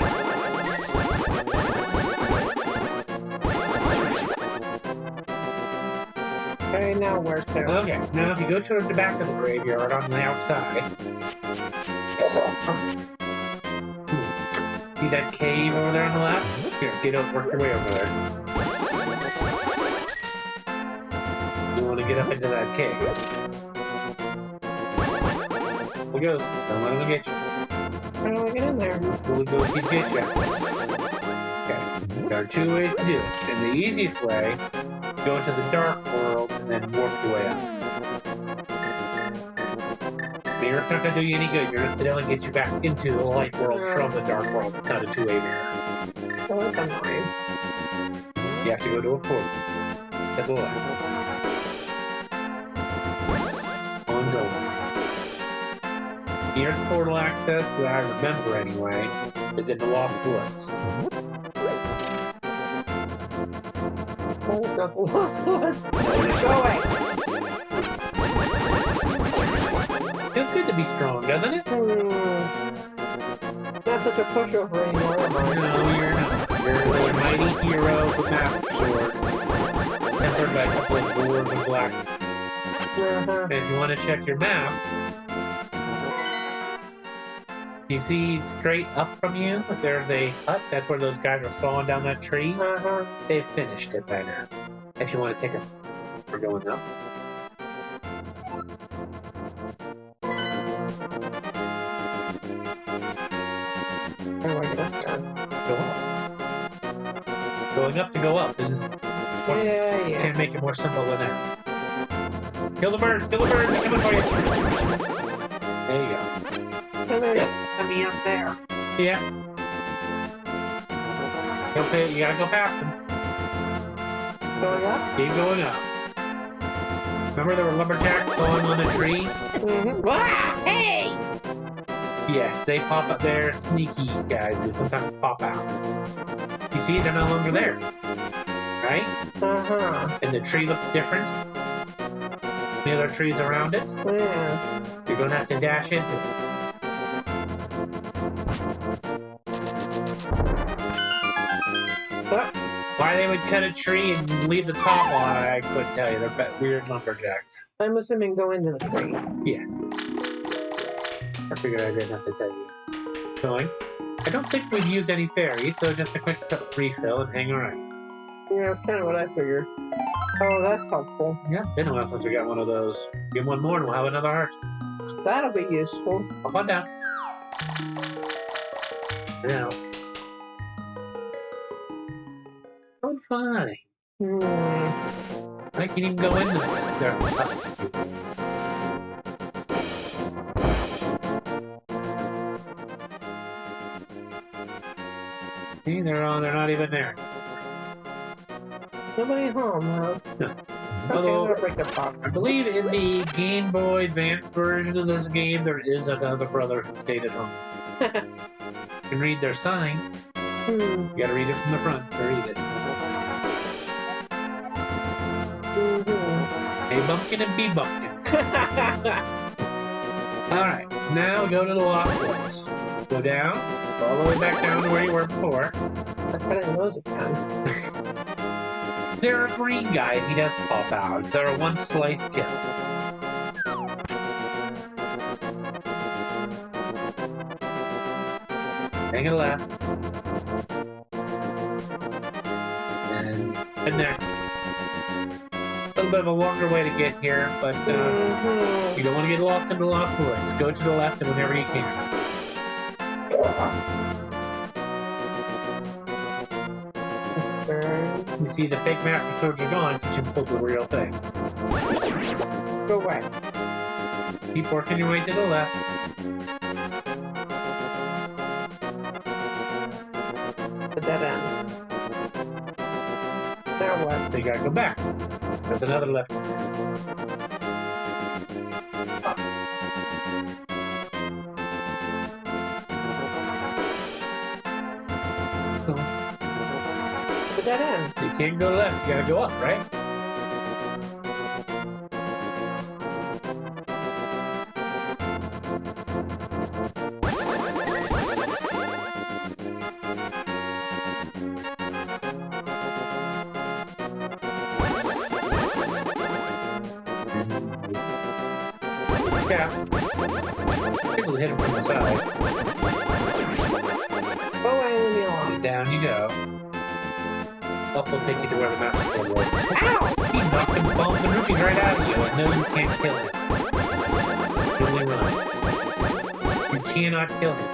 Okay, now where's there? Okay, now if you go to the back of the graveyard on the outside, see that cave over there on the left? Here, get over, work your way over there. You want to get up into that cave. Here goes. Don't let him get you. How do I get in there? We'll go keep get you. Okay, there are two ways to do it. And the easiest way, go into the dark world and then warp your way up. Mirror's not gonna do you any good. You're gonna only get you back into the light world from the dark world. It's not a two-way mirror. Oh, that's annoying. You have to go to a portal. To the left. Ongoing. Nearest portal access that I remember anyway is in the Lost Woods. Oh, it's not the Lost Woods. Go away. Feels good to be strong, doesn't it? Not such a pushover anymore, am I? No, you're not. You're the mighty hero of the Master Sword. Tempered by a couple of dwarves and blacks. And if you want to check your map, you see straight up from you, there's a hut. That's where those guys are sawing down that tree. They've finished it by now. If you want to take us, we're going up. How do I get up there? Go up. Going up to go up is what Yeah. can't make it more simple than that. Kill the bird! Kill the bird! They're coming for you! There you go. And there's me up there. Yeah. Okay, you gotta go past them. Going up? Keep going up. Remember there were lumberjacks going on the tree? Ah, hey! Yes, they pop up. They're sneaky guys who sometimes pop out. You see, they're no longer there. Right? Uh-huh. And the tree looks different. The other trees around it. Yeah. You're going to have to dash into it. Why they would cut a tree and leave the top on, I couldn't tell you. They're weird lumberjacks. I'm assuming go into the tree. Yeah. I figured I didn't have to tell you. Going. I don't think we've used any fairies, so just a quick refill and hang around. Yeah, that's kind of what I figured. Oh, that's helpful. Yeah, been a while since we got one of those. Give one more and we'll have another heart. That'll be useful. Hop on down. Now. So funny. I can even go in there. See, they're not even there. Nobody home, huh? No. Okay, Although, I'm gonna break the box. I believe in the Game Boy Advance version of this game, there is another brother who stayed at home. You can read their sign. You gotta read it from the front to read it. A bumpkin and B bumpkin. Alright, now go to the lost woods. Go down, all the way back down to where you were before. I kind of knows it can. They're a green guy, he does pop out. They're a one slice kill. Hang it left. And in there. A little bit of a longer way to get here, but you don't want to get lost in the lost woods. Go to the left and whenever you can. You see the fake master swords are gone, but you pulled the real thing. Go away. Keep working your way to the left. The dead end. Now what? So you gotta go back. There's another left. The dead end. You can't go left, you gotta go up, right? Yeah. People hit him from the side. Go away, leave me alone. And down you go. Up will take you to where the master sword was. Ow! He knocked the bones and rupees right out of you. No, you can't kill him. Only run. You cannot kill him.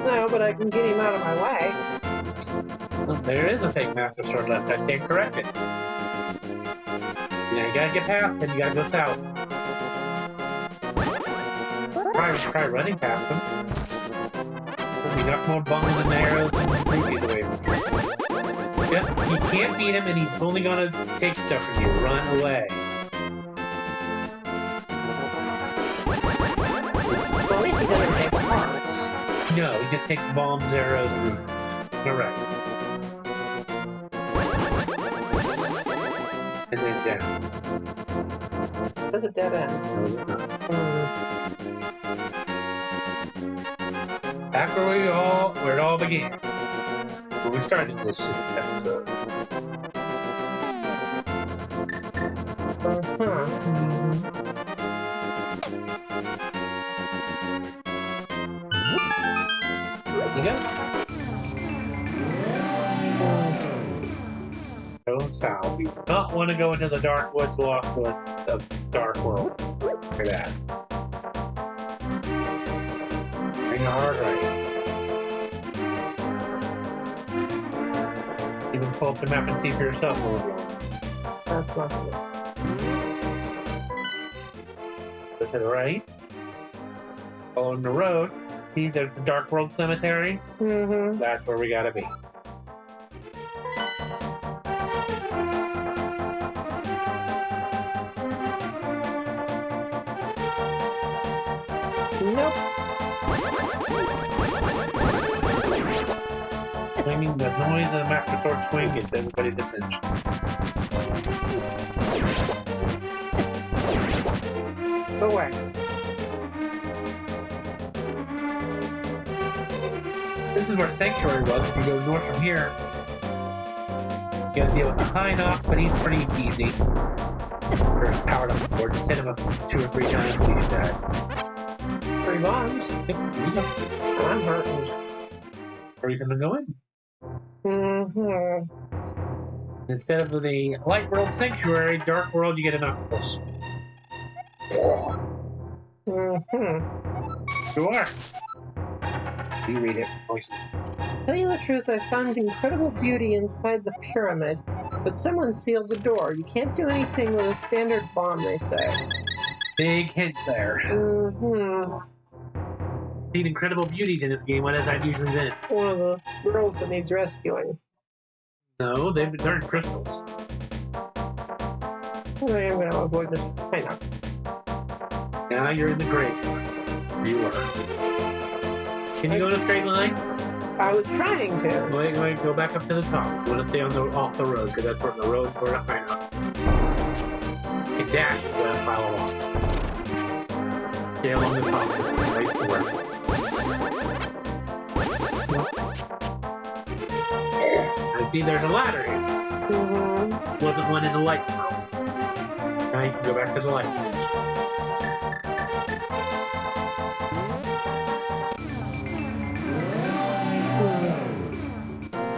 No, but I can get him out of my way. Well, there is a fake master sword left. I stand corrected. Now you gotta get past him. You gotta go south. Try running past him. You got more bones and arrows and rupees away from you. Yep, you can't beat him and he's only gonna take stuff from you. Run away. Well, at least he doesn't take parts. No, he just takes bombs, arrows, and rupees. Correct. And then down. There's a dead end. No, it's not. Back where it all began. When we started this episode. There you go. Go south. You do not want to go into the dark woods, lost woods of Dark World. Look at that. Hang a hard right. Even pull up the map and see for yourself a little bit. That's not good. Go to the right. Following the road. See, there's the Dark World Cemetery. That's where we gotta be. Nope. Swinging the noise of the Master Sword swing gets everybody's attention. Go away. This is where Sanctuary was. If you go north from here, you gotta deal with the High Knox, but he's pretty easy. Or powered up before. Just hit him up 2 or 3 times, he should die. 3 bombs. Yep. I'm hurting. Reason to go in. Mm-hmm. Instead of the Light World Sanctuary, Dark World, you get an octopus. Mm-hmm. Sure. You read it. Voices. Tell you the truth, I found incredible beauty inside the pyramid, but someone sealed the door. You can't do anything with a standard bomb, they say. Big hint there. Mm-hmm. Seen incredible beauties in this game. What has that usually been? One of the girls that needs rescuing. No, they're in crystals. I am going to avoid this Hinox. Now you're in the grave. You are. Can you go in a straight line? I was trying to. Wait, go back up to the top. You want to stay on off the road, because that's where the road for the Hinox. You dash into that pile of rocks. Stay along the top. Race to work. I see there's a ladder here. Mm-hmm. Wasn't one in the light world. Now you can go back to the light world.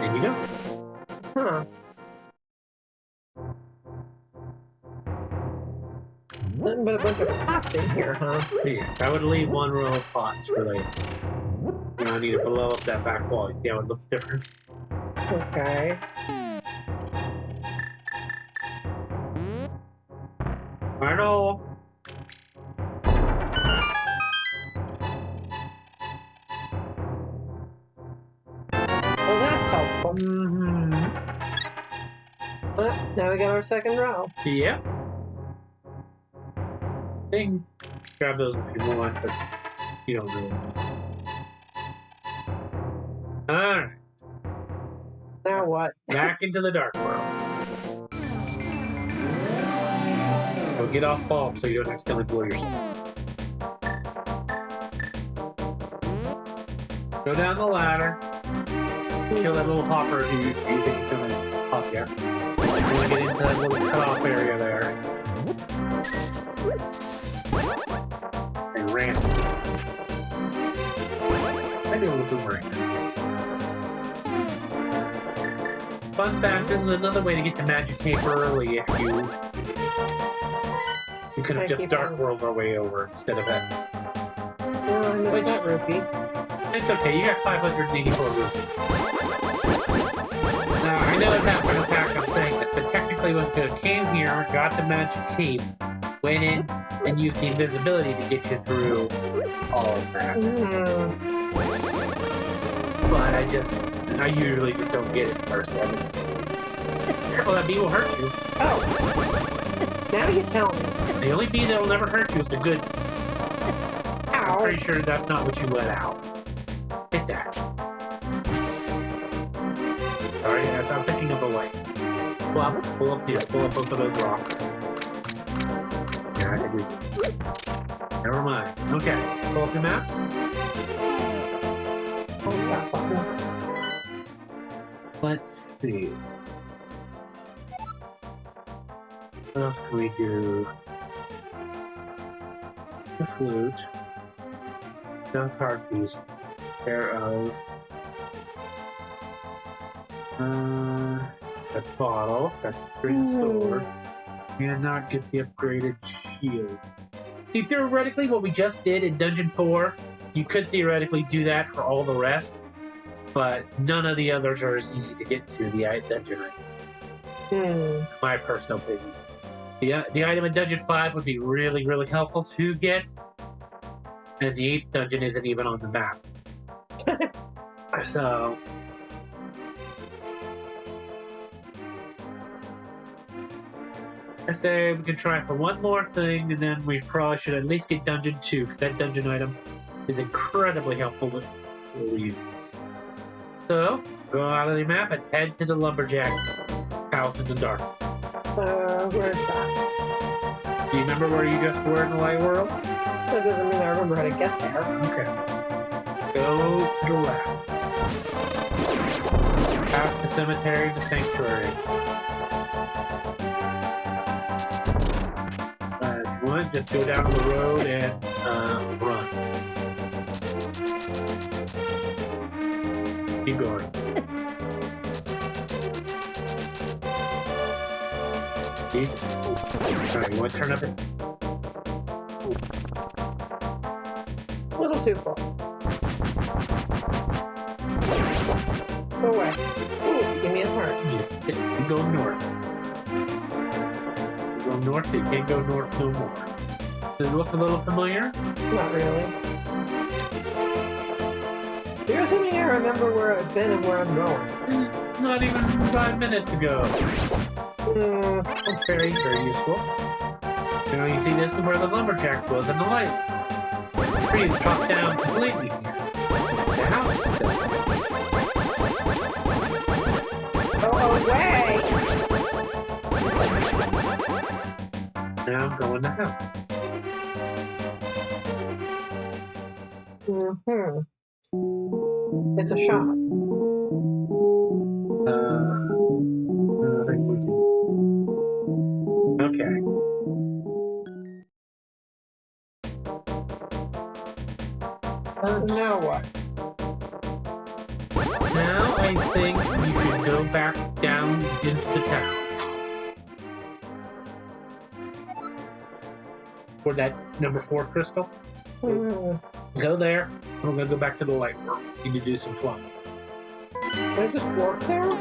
There you go. Huh. Nothing but a bunch of pots in here, huh? Yeah, I would leave 1 row of pots for later. You know, I need to blow up that back wall. You see how it looks different? Okay. I know. Well, that's helpful. Mm-hmm. Well, now we got our 2nd row. Yep. Ding. Grab those if you want, but you don't really. Alright. Now what? Back into the dark world. So get off bulb so you don't accidentally blow yourself. Go down the ladder. Kill that little hopper who you think is gonna hop you. You wanna get into that little cutoff area there. And ram. Maybe a little boomerang. Fun fact, this is another way to get to Magic Cape early if you could have just Dark World our way over instead of that. Oh, I missed that rupee. It's okay, you got 584 rupees. Now, I know it's after the fact I'm saying that, but technically when you came here, got the Magic Cape, went in, and used the invisibility to get you through all of that. But I usually just don't get it first. Careful, that bee will hurt you. Oh! Now you tell me. The only bee that will never hurt you is the good. I'm Ow! pretty sure that's not what you let out. Hit that. Sorry, I'm thinking of a way. Pull up here. Pull up both of those rocks. Yeah, I can do that. Never mind. Okay, pull up the map. Oh, that fucker. Let's see. What else can we do? The flute. Those harpies. Pair of. That bottle. That green sword. And not get the upgraded shield. See, theoretically, what we just did in Dungeon 4, you could theoretically do that for all the rest, but none of the others are as easy to get to the dungeon item. My personal opinion. The item in Dungeon 5 would be really, really helpful to get, and the 8th dungeon isn't even on the map. So... I say we can try for one more thing, and then we probably should at least get Dungeon 2, because that dungeon item is incredibly helpful for you. So, go out of the map and head to the lumberjack house in the dark. Where's that? Do you remember where you just were in the light world? That doesn't mean I remember how to get there. Okay. Go to the left. Past the cemetery and the sanctuary. If you want, just go down the road and run. Keep going. Alright, you want to turn up it? A little too far. Go away. Ooh, give me a heart. You go north. You go north, you can't go north no more. Does it look a little familiar? Not really. You're assuming I remember where I've been and where I'm going. Not even 5 minutes ago. That's very, very useful. Now you see, this is where the lumberjack was in the light. The tree is chopped down completely here. The house is still. Go away! Now go in the house. It's a shop. I think we can. Okay. Now what? Now I think you should go back down into the town. For that number 4 crystal. Go there. We're gonna go back to the light world. You need to do some flying. Can I just walk there?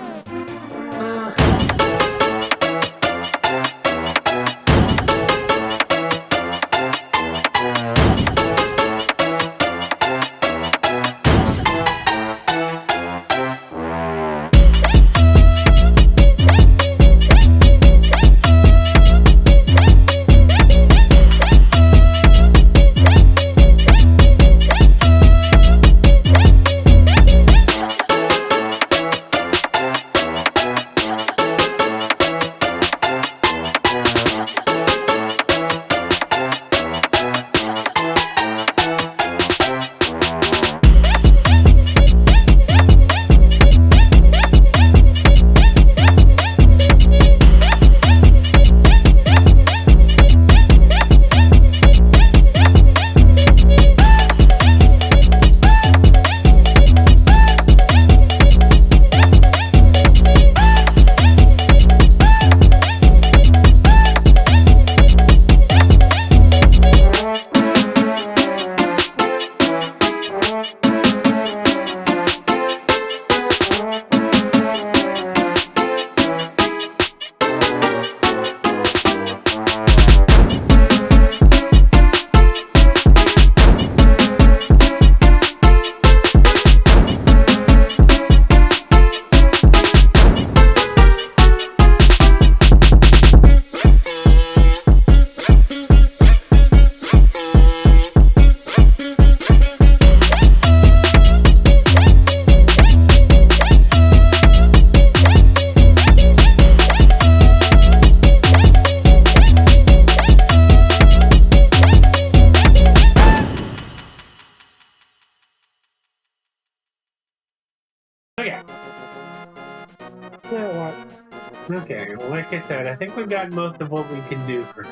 Okay, well, like I said, I think we've got most of what we can do for now.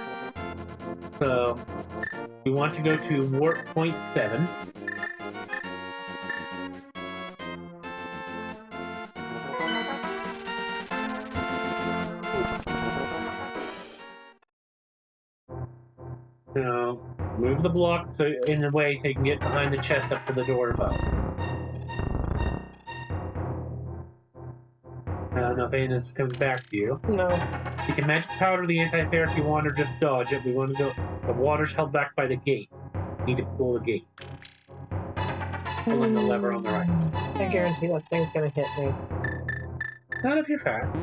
So, we want to go to warp point 7. Now, move the block so in the way so you can get behind the chest up to the door above. I don't know if any of this comes back to you. No. You can magic powder the anti-fare if you want, or just dodge it. We want to go. The water's held back by the gate. You need to pull the gate. Pulling the lever on the right. I guarantee that thing's gonna hit me. Not if you're fast.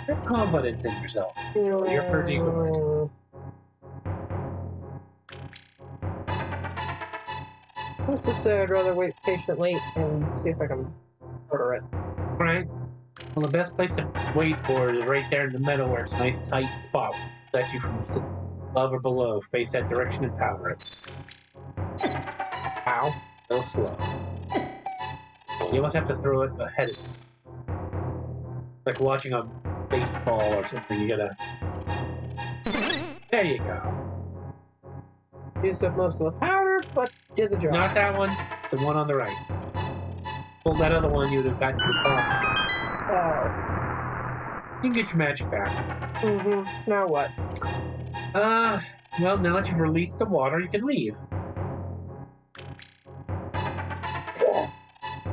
Have confidence in yourself. You're pretty good. Let's just say I'd rather wait patiently and see if I can order it. Right? Well, the best place to wait for it is right there in the middle where it's a nice tight spot. That you from above or below. Face that direction and power it. Ow. Real slow. You almost have to throw it ahead of you. Like watching a baseball or something. You gotta... There you go. Used up most of the powder, but did the job. Not that one. The one on the right. Pull that other one, you would have gotten to the top. Oh. You can get your magic back. Mm-hmm. Now what? Well, now that you've released the water, you can leave.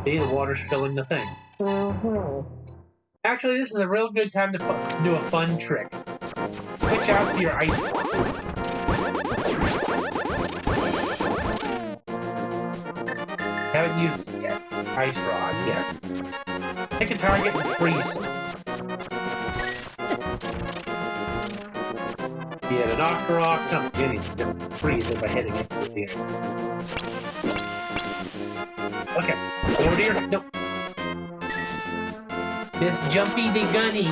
See, the water's filling the thing. Mm-hmm. Actually, this is a real good time to do a fun trick. Switch out to your ice rod. Haven't used it yet. Ice rod, yeah. Pick a target and freeze. Be it an Octorok, something, anything. Just freeze it by hitting it with the end. Okay, over to your... Nope. This jumpy the gunny.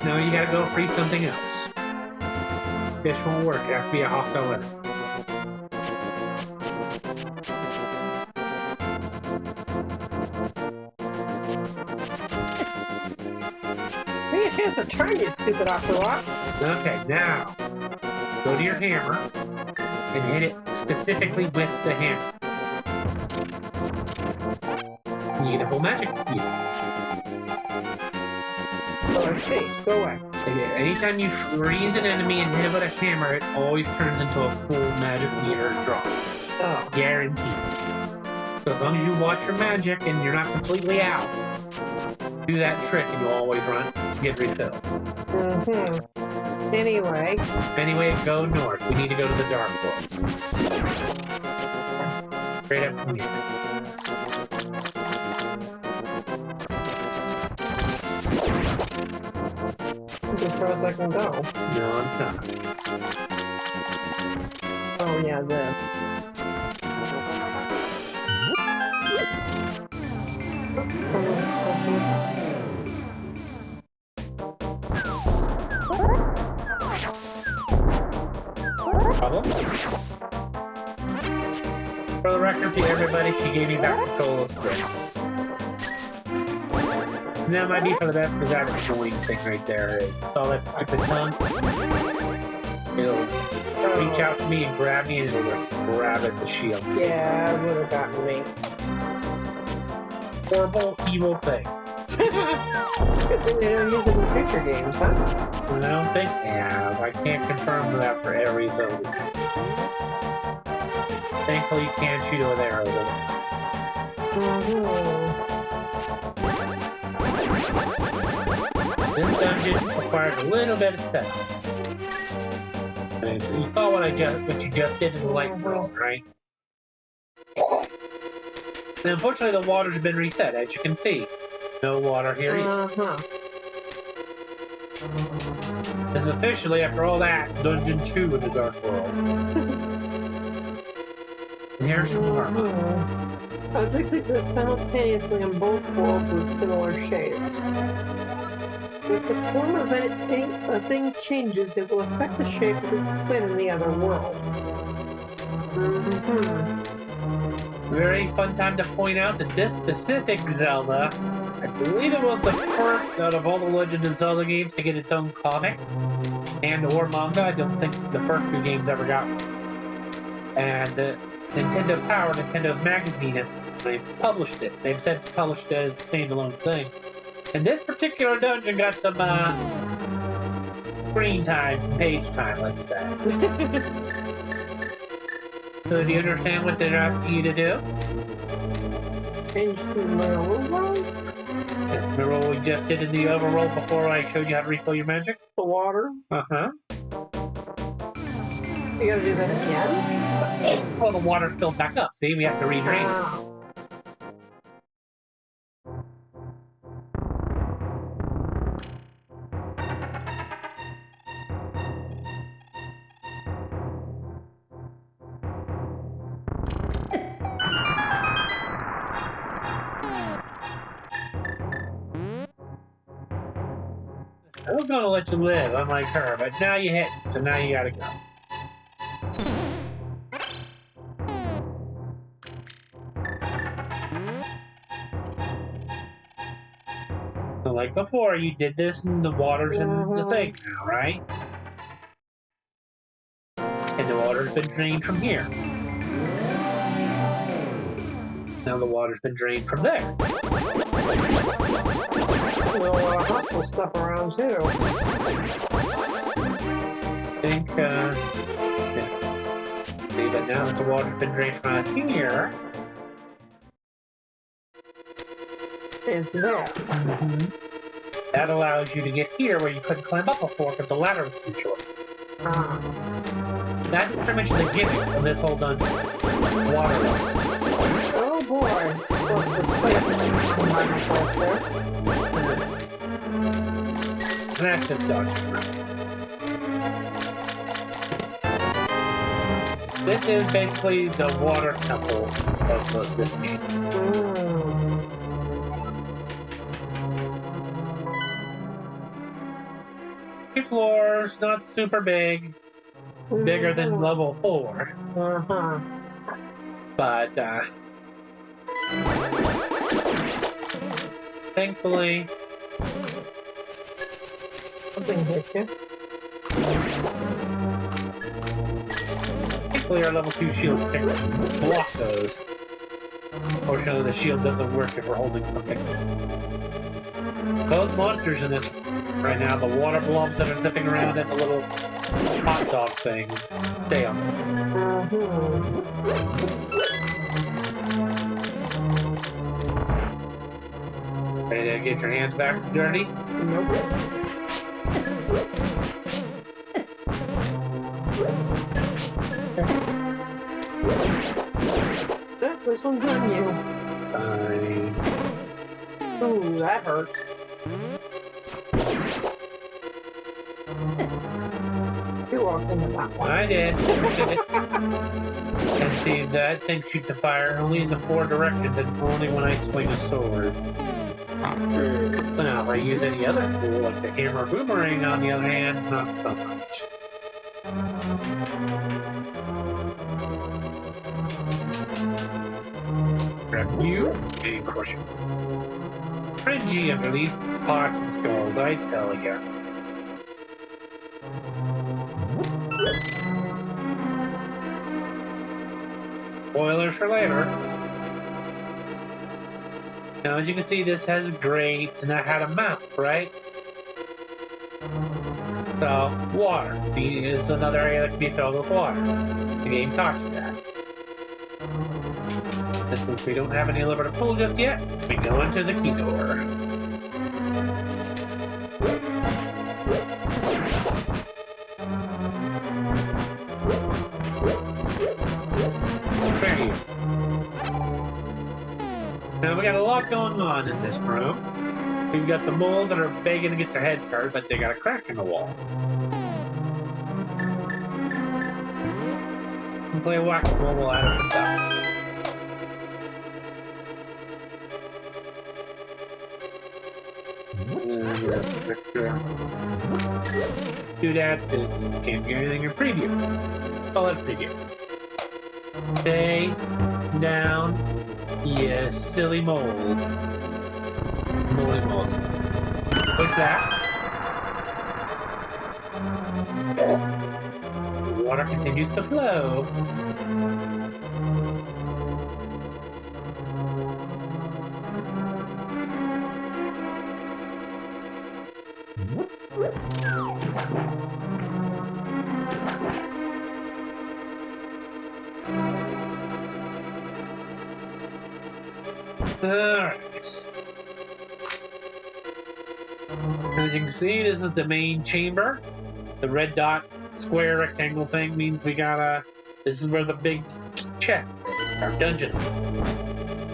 No, you gotta go freeze something else. Fish won't work. It has to be a hostile enemy. Give me a chance to turn, you stupid Octorok. Okay, now go to your hammer and hit it specifically with the hammer. You get a full magic meter. Oh, I see. Go away. Anytime you freeze an enemy and hit it with a hammer, it always turns into a full magic meter drop. Oh. Guaranteed. So as long as you watch your magic and you're not completely out, do that trick and you'll always get refilled. Mm-hmm. Anyway, go north. We need to go to the Dark World. Straight up from here. as far as I can go. No, it's not. Oh yeah, this. Problem? For the record to everybody, she gave me back control of the script. And that might be for the best because that annoying thing right there is all that stupid tongue. It'll reach out to me and grab me and it'll grab at the shield. Yeah, it would have gotten me. Horrible, evil thing. Good thing they don't use it in future games, huh? I don't think they have. I can't confirm that for every Zelda. Thankfully, you can't shoot with arrows. This dungeon requires a little bit of setup. And so you saw what you just did in the light world, right? And unfortunately, the water's been reset, as you can see. No water here either. This is officially, after all that, Dungeon 2 in the Dark World. And here's your karma. Objects exist simultaneously in both worlds with similar shapes. If the form of a thing changes, it will affect the shape of its twin in the other world. Very fun time to point out that this specific Zelda, I believe it was the first out of all the Legend of Zelda games to get its own comic and or manga. I don't think the first two games ever got one. And Nintendo Power, Nintendo's magazine, they published it. They've since published it as a standalone thing. And this particular dungeon got some screen time, some page time, let's say. So do you understand what they're asking you to do? Change to the overworld? Remember what we just did in the overworld before I showed you how to refill your magic? The water? Uh-huh. You gotta do that again? Well, the water's filled back up. See, we have to redrain it. I was gonna let you live, unlike her, but now you hit me, so now you gotta go. So like before, you did this and the water's in the thing now, right? And the water's been drained from here. Now the water's been drained from there. Well, hostile stuff around too. I think, yeah. See, but now that the water's been drained from out here... It's there. That allows you to get here where you couldn't climb up before because the ladder was too short. That's pretty much the gimmick of this whole dungeon. Water levels. Oh boy. What's the space there? And that's just dodging. This is basically the water temple of this game. Floors, not super big. Bigger than level 4. But, thankfully... Something hit you. Thankfully our level 2 shield can block those. Unfortunately the shield doesn't work if we're holding something. Both monsters in this right now, the water blobs that are zipping around and the little hot dog things, stay on them. Ready to get your hands back dirty? Nope. This one's on you. Fine. Ooh, that hurt. You walked into that one. I did. And see, that thing shoots a fire only in the 4 directions and only when I swing a sword. So now, if I use any other tool, like the hammer boomerang, on the other hand, not so much. Grab you, and crush you. Cringy under these pots and skulls, I tell ya. Spoilers for later. Now, as you can see, this has grates, and that had a map, right? So, water is another area that can be filled with water. The game taught you that. And since we don't have any lever to pull just yet, we go into the key door. There you go. Now we got a lot going on in this room. We've got the moles that are begging to get their heads hurt, but they got a crack in the wall. We play whack-a-mole while at it from top. Do that because can't do anything in preview. Call it preview. Stay down, you silly moles. Moldy moles. Push that. The water continues to flow. Alright. As you can see, this is the main chamber. The red dot square rectangle thing means we gotta... This is where the big chest is, our dungeon.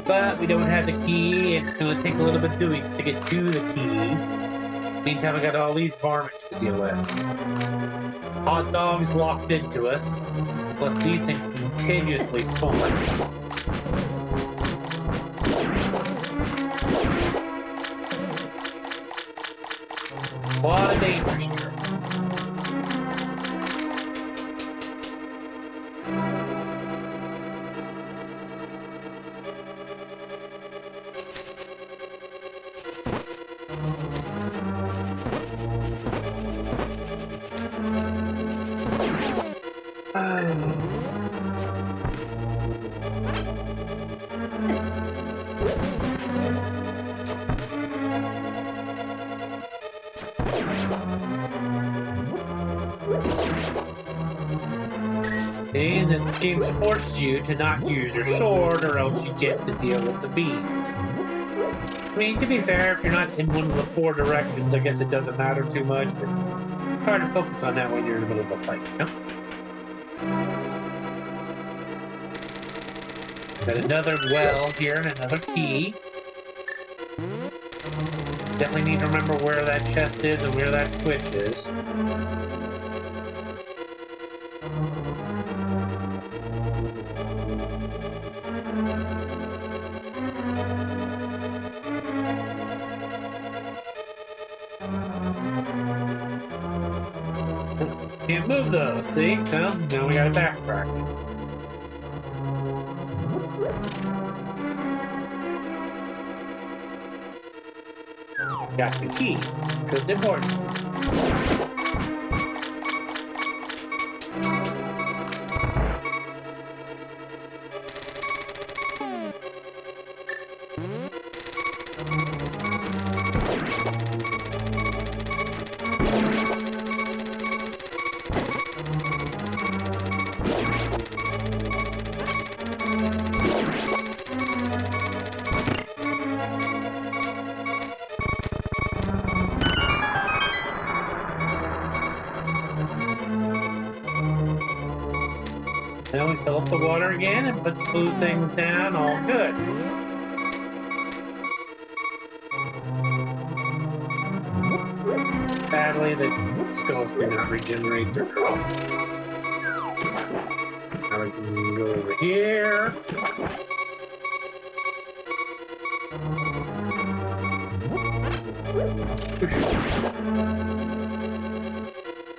But we don't have the key. It's gonna take a little bit of doing to get to the key. Meantime, we got all these varmints to deal with. Hot dogs locked into us. Plus these things continuously spawn. A lot of little dangerous here. And the game forces you to not use your sword, or else you get to deal with the beam. I mean, to be fair, if you're not in one of the 4 directions, I guess it doesn't matter too much, but it's hard to focus on that when you're in the middle of a fight, you know? Got another well here and another key. Definitely need to remember where that chest is and where that switch is. Can't move those, see? So, now we gotta backtrack. Got the key, because it's important. Now we fill up the water again and put the blue things down, all good. Sadly, the skulls do not regenerate their health. Now we can go over here.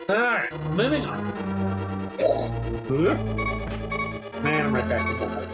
Alright, moving on. Man, I'm right back to the hut.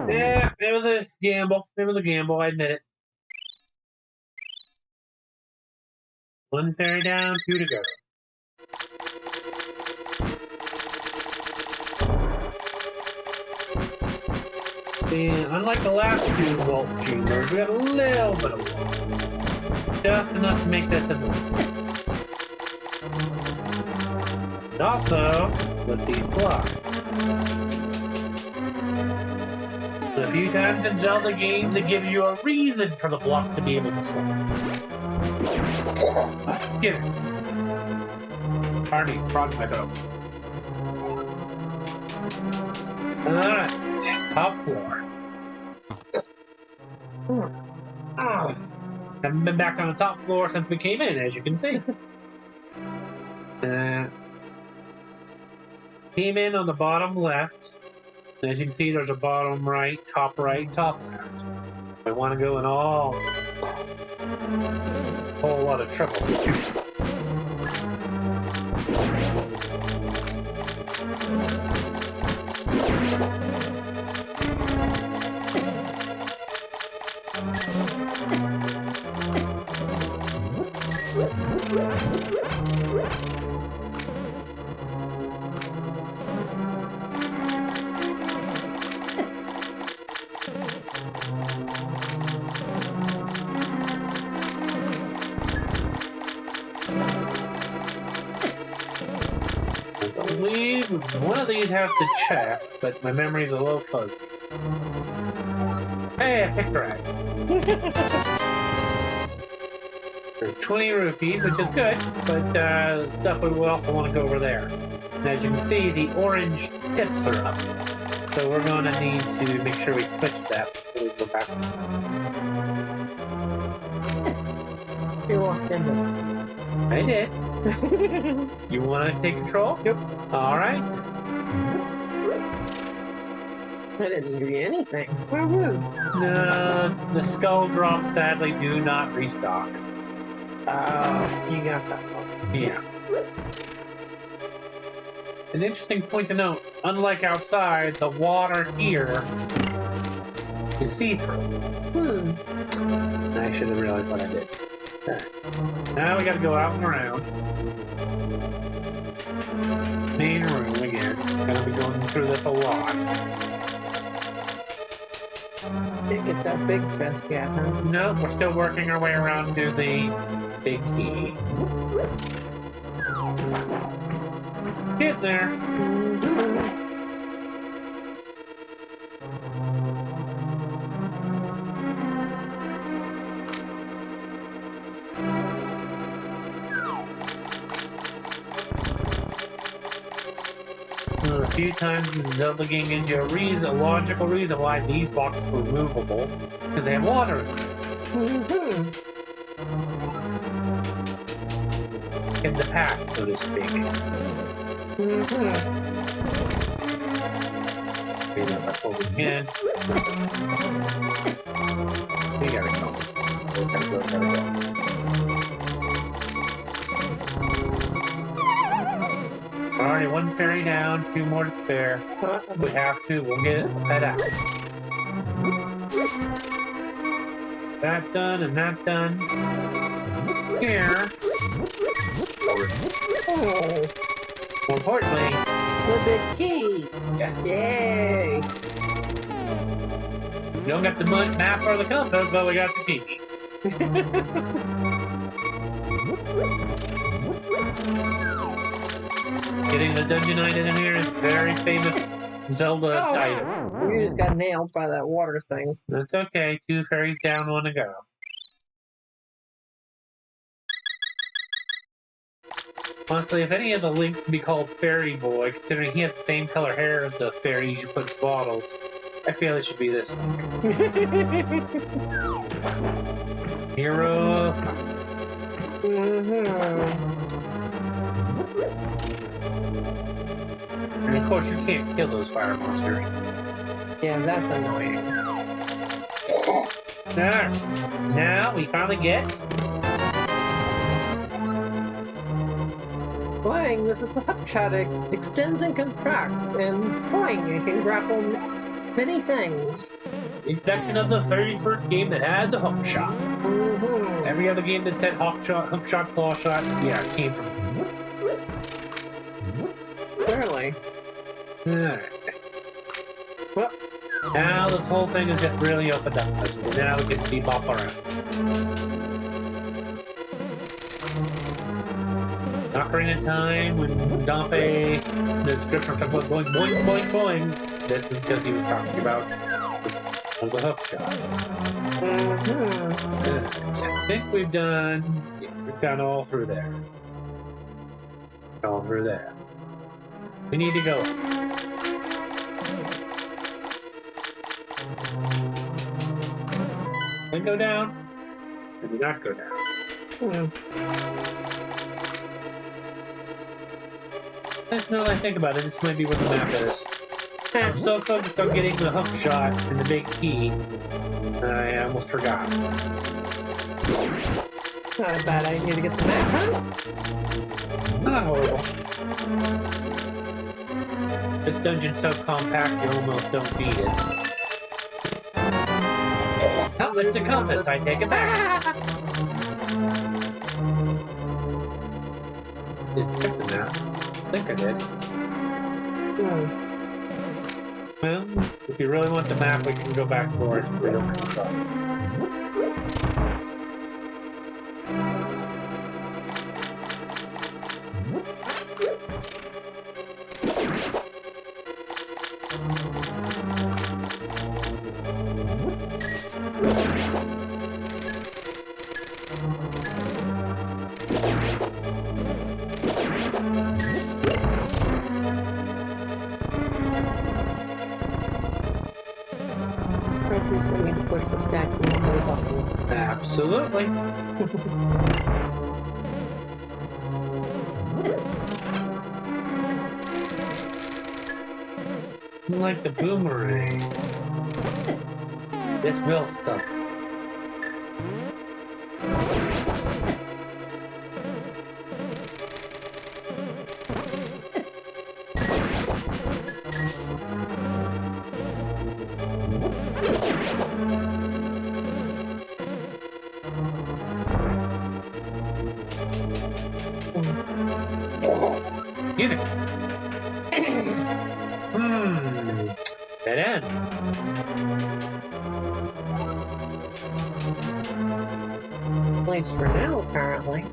Yeah, it was a gamble. It was a gamble, I admit it. 1 fairy down, 2 to go. And unlike the last 2 vault chambers, we got a little bit of water. Just enough to make this annoying. And also, let's see slide. A few times in Zelda games, it gives you a reason for the blocks to be able to slide. Get it. Party, frog my boat. Alright, top floor. Haven't been back on the top floor since we came in, as you can see. Came in on the bottom left. As you can see, there's a bottom right, top left. I want to go in all. Whole lot of trouble. I believe one of these has the chest, but my memory's a little fuzzy. Hey, I picked right. There's 20 rupees, which is good, but stuff we will also want to go over there. As you can see, the orange tips are up. So we're going to need to make sure we switch that before we go back. You walked in there. I did. You want to take control? Yep. All right. I didn't give you anything. Where would? No, the skull drops sadly do not restock. You got that one. Yeah. An interesting point to note, unlike outside, the water here is see-through. I should have realized what I did. Right. Now we gotta go out and around. Main room again. Gonna be going through this a lot. Didn't get that big chest yet, huh? No, we're still working our way around to the big key. Get there. A few times in Zelda game gives you a logical reason why these boxes were movable, because they have water in them. In the path, so to speak. Speed up as we can. We gotta go. Gotta go. Alright, one fairy down, 2 more to spare. We have to, we'll get that out. That done and that done. Here. More importantly, The big key! yes. Yay! We don't got the map or the compass, but we got the key. Getting the dungeon item in here is very famous Zelda item. You just got nailed by that water thing. That's okay. 2 fairies down, 1 to go. Honestly, if any of the links can be called Fairy Boy, considering he has the same color hair as the fairies you put in bottles, I feel it should be this link. Hero. And of course, you can't kill those fire monsters. Yeah, that's annoying. There. Now we finally get. Boing, this is the hook shot. It extends and contracts, and boing, it can grapple many things. Introduction of the very first game that had the hook shot. Every other game that said hook shot, claw shot, yeah, it came from. Clearly. Alright. Well, now this whole thing is just really opened up. So now we can bebop around. Ocarina of Time, when Dompe, the description talked about going boing, boing, boing, this is because he was talking about the hook shot. I think we've done all through there. All through there. We need to go. Then go down. And do not go down. Just now that I think about it, this might be what the map is. I'm so focused on getting the hook shot and the big key, I almost forgot. not a bad idea to get the map, huh? Not horrible. This dungeon's so compact you almost don't beat it. Oh, there's the compass. I take it back. Didn't check the map. I think I did. Well, if you really want the map, we can go back for it. We don't have to stop. push the statue one more button. Absolutely. Like the boomerang. This will stuck. Get it. Dead end. At least for now, apparently.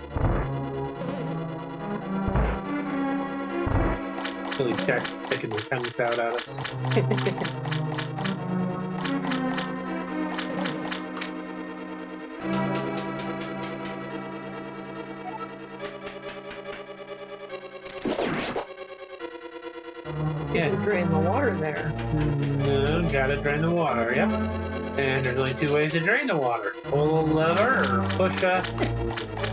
Really start sticking their tongues out at us. Yeah, drain the water there. No, gotta drain the water, yep. And there's only two ways to drain the water. Pull a lever or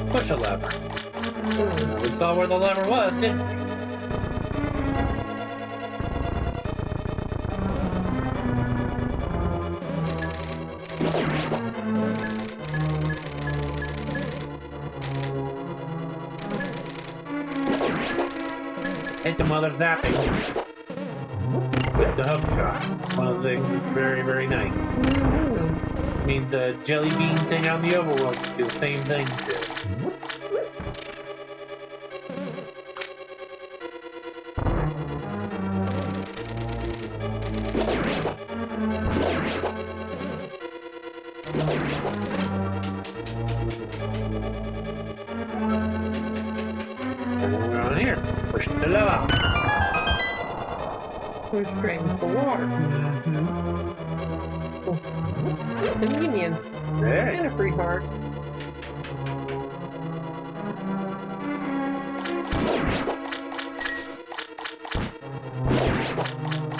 push a lever. We saw where the lever was, didn't we? Hit the mother zapping with the hook shot. One of the things that's very, very nice. Means a jelly bean thing out in the overworld can do the same thing too. And we're on here. Push the lever. Which drains the water. Convenient. There. And a free heart.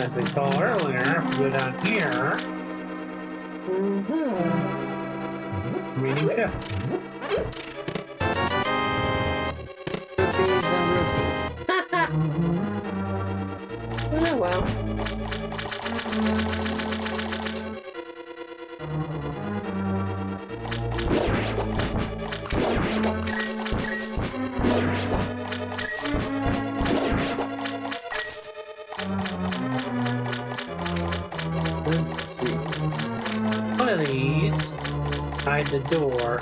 As we saw earlier, if we go down here, reading chest. Rupees and rupees. Oh well. Let's see. One of these hide the door.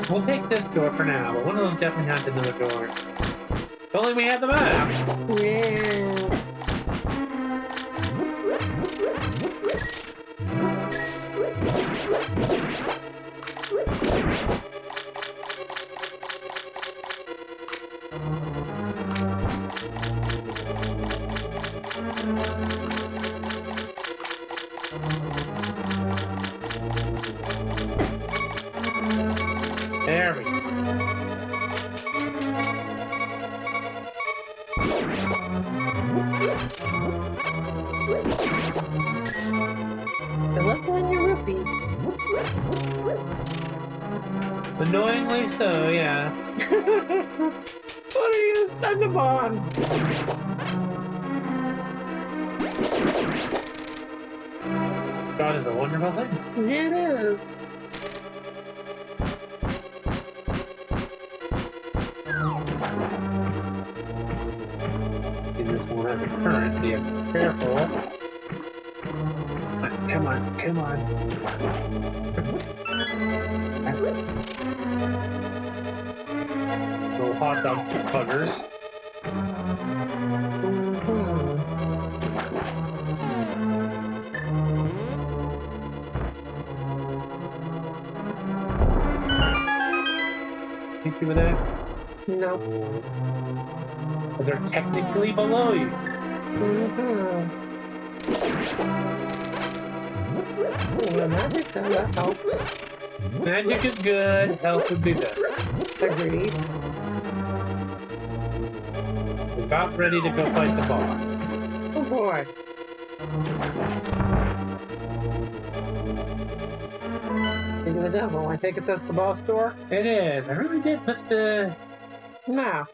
We'll take this door for now, but one of those definitely has another door. If only we had the map. Yeah. There we go. I left on your rupees. Annoyingly so, yes. What are you gonna spend them on? God is a wonderful thing. It is. See, this one has a current, so you have to be careful. Come on, come on. Little hot dog buggers. You see with that? No. Because they're technically below you. Well, magic though, that helps. Magic is good, health would be better. Agreed. We're about ready to go fight the boss. Oh boy. Into the devil. I take it that's the boss door? It is. I really did miss the... No.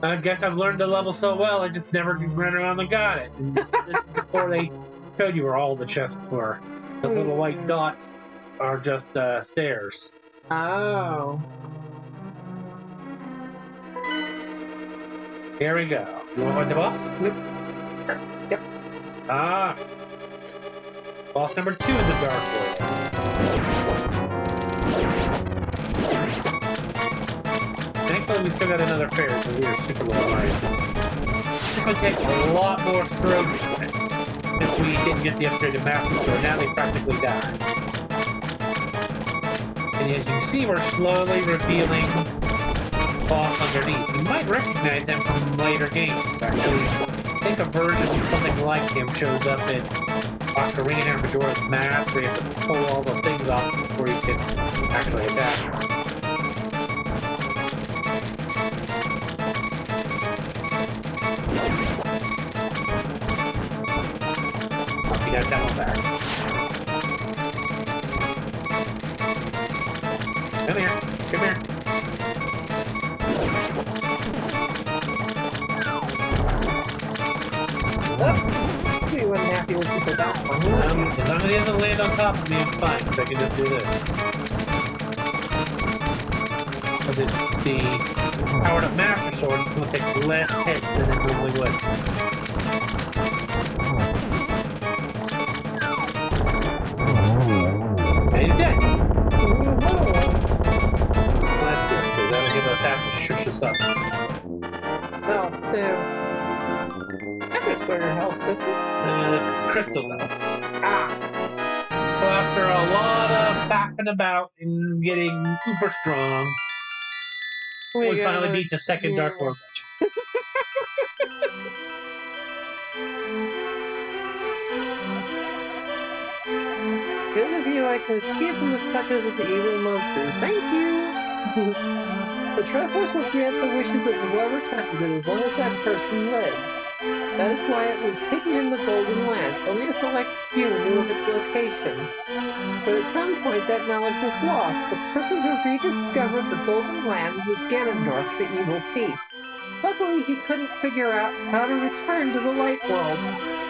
I guess I've learned the level so well, I just never ran around and got it. And this is before they showed you where all the chests were. The little white dots are just stairs. Oh. Here we go. You want to fight the boss? Nope. Yep. Ah. Boss number 2 in the Dark World. Thankfully, we still got another fair, so we are super low already. It's going to take a lot more strokes if we didn't get the upgraded Master Sword. Now they practically die. And as you can see, we're slowly revealing the boss underneath. You might recognize him from later games, actually. I think a version of something like him shows up in Ocarina of Majora's Mask, where you have to pull all the things off before you can actually attack. You got that one back. Come here. Come here. Oh, we wasn't happy with you for that one. As long as he doesn't land on top of me, I'm fine, because I can just do this. Because it's the powered up Master Sword, it's going to take less hits than it normally would. And he's dead! That's good, because that'll give us half to shush us up. Oh, damn. That restore your health, didn't it? Crystal dust. Ah. So after a lot of faffing about and getting super strong, we finally beat the second Dark World dungeon. Here's a view I can escape from the clutches of the evil monsters. Thank you! The Triforce will grant the wishes of whoever touches it as long as that person lives. That is why it was hidden in the Golden Land. Only a select few knew of its location. But at some point that knowledge was lost. The person who rediscovered the Golden Land was Ganondorf, the evil thief. Luckily, he couldn't figure out how to return to the Light World.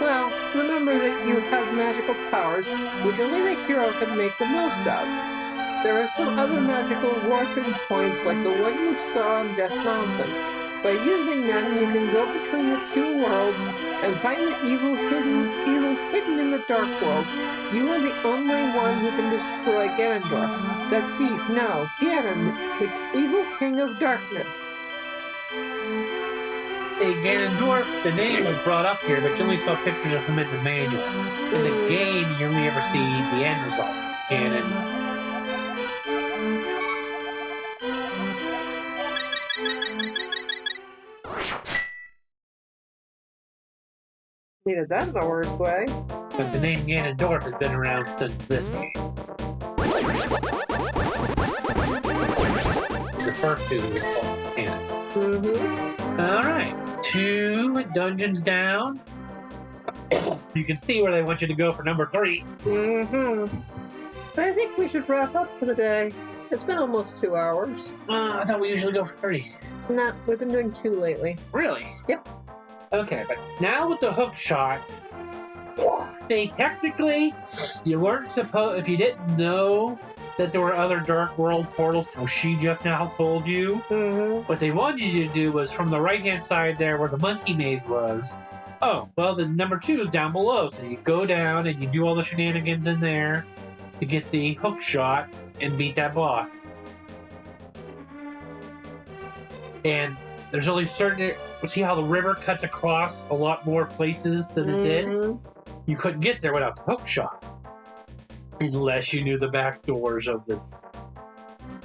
Well, remember that you have magical powers, which only the hero can make the most of. There are some other magical warping points like the one you saw on Death Mountain. By using them, you can go between the two worlds and find the evils hidden in the Dark World. You are the only one who can destroy Ganondorf. That thief, no, Ganon, the evil king of darkness. Hey, Ganondorf, the name was brought up here, but you only saw pictures of him in the manual. In the game, you only ever see the end result. Ganon. Needed that the worst way. But the name Ganondorf has been around since this game. The first two were called Ganon. Mm-hmm. Alright, 2 dungeons down. You can see where they want you to go for number 3. Mm-hmm. I think we should wrap up for the day. It's been almost 2 hours. I thought we usually go for 3. No, we've been doing 2 lately. Really? Yep. Okay, but now with the hook shot, see, technically, you weren't supposed, if you didn't know that there were other Dark World portals, she just now told you. Mm-hmm. What they wanted you to do was from the right-hand side there where the monkey maze was, oh, well, the number 2 is down below, so you go down and you do all the shenanigans in there to get the hook shot and beat that boss. And there's only certain... See how the river cuts across a lot more places than it did? You couldn't get there without the hook shot. Unless you knew the back doors of this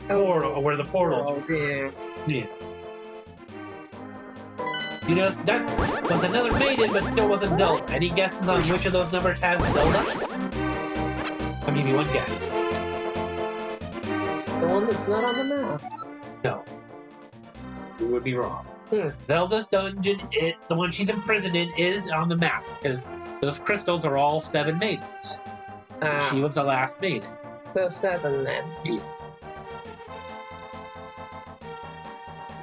portal, or where the portals were. Yeah. You know, that was another maiden, but still wasn't Zelda. Any guesses on which of those numbers has Zelda? I'll give you one guess. The one that's not on the map. No. You would be wrong. Zelda's dungeon, the one she's imprisoned in, is on the map because those crystals are all 7 maidens. She was the last maiden. So 7 then. Yeah.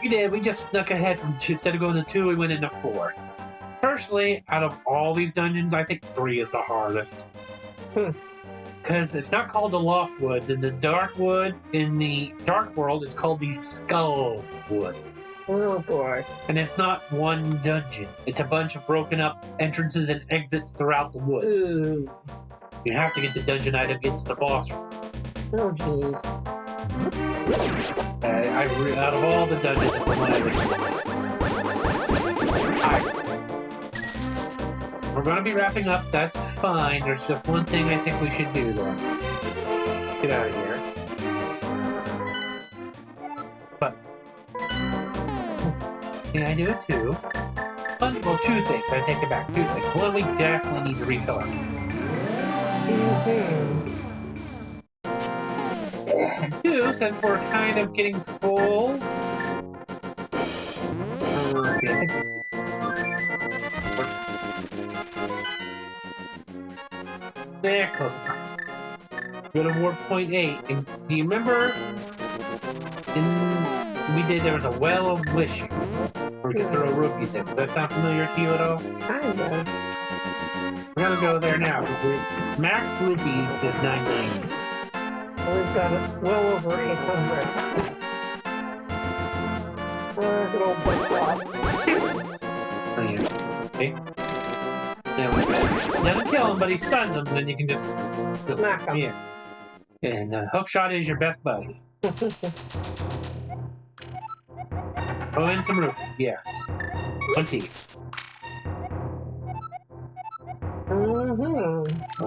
We did. We just snuck ahead from 2. Instead of going to 2, we went into 4. Personally, out of all these dungeons, I think 3 is the hardest. Because it's not called the Lost Woods. In the Dark Wood, in the Dark World, it's called the Skull Wood. Oh boy. And it's not one dungeon. It's a bunch of broken up entrances and exits throughout the woods. Ooh. You have to get the dungeon item, get to the boss room. Oh jeez. Out of all the dungeons, it's the one I would. We're going to be wrapping up. That's fine. There's just one thing I think we should do, though. Get out of here. But can I do it too? Well, 2 things. I take it back. 2 things. One, we definitely need to refill up. And 2, since we're kind of getting full. Let's see, I think they're close enough. Go to Warp Point 8. And do you remember? There was a Well of Wishing where we could throw rupees in. Does that sound familiar to you at all? Kind of. We're gonna go there now. Max rupees is 990. We've got it well over 800. Good old butt flop. Oh, yeah. Okay. Doesn't kill him, but he stuns him, then you can just Smack him. Yeah. And hook shot is your best buddy. Throw in some rupees, yes. 20. A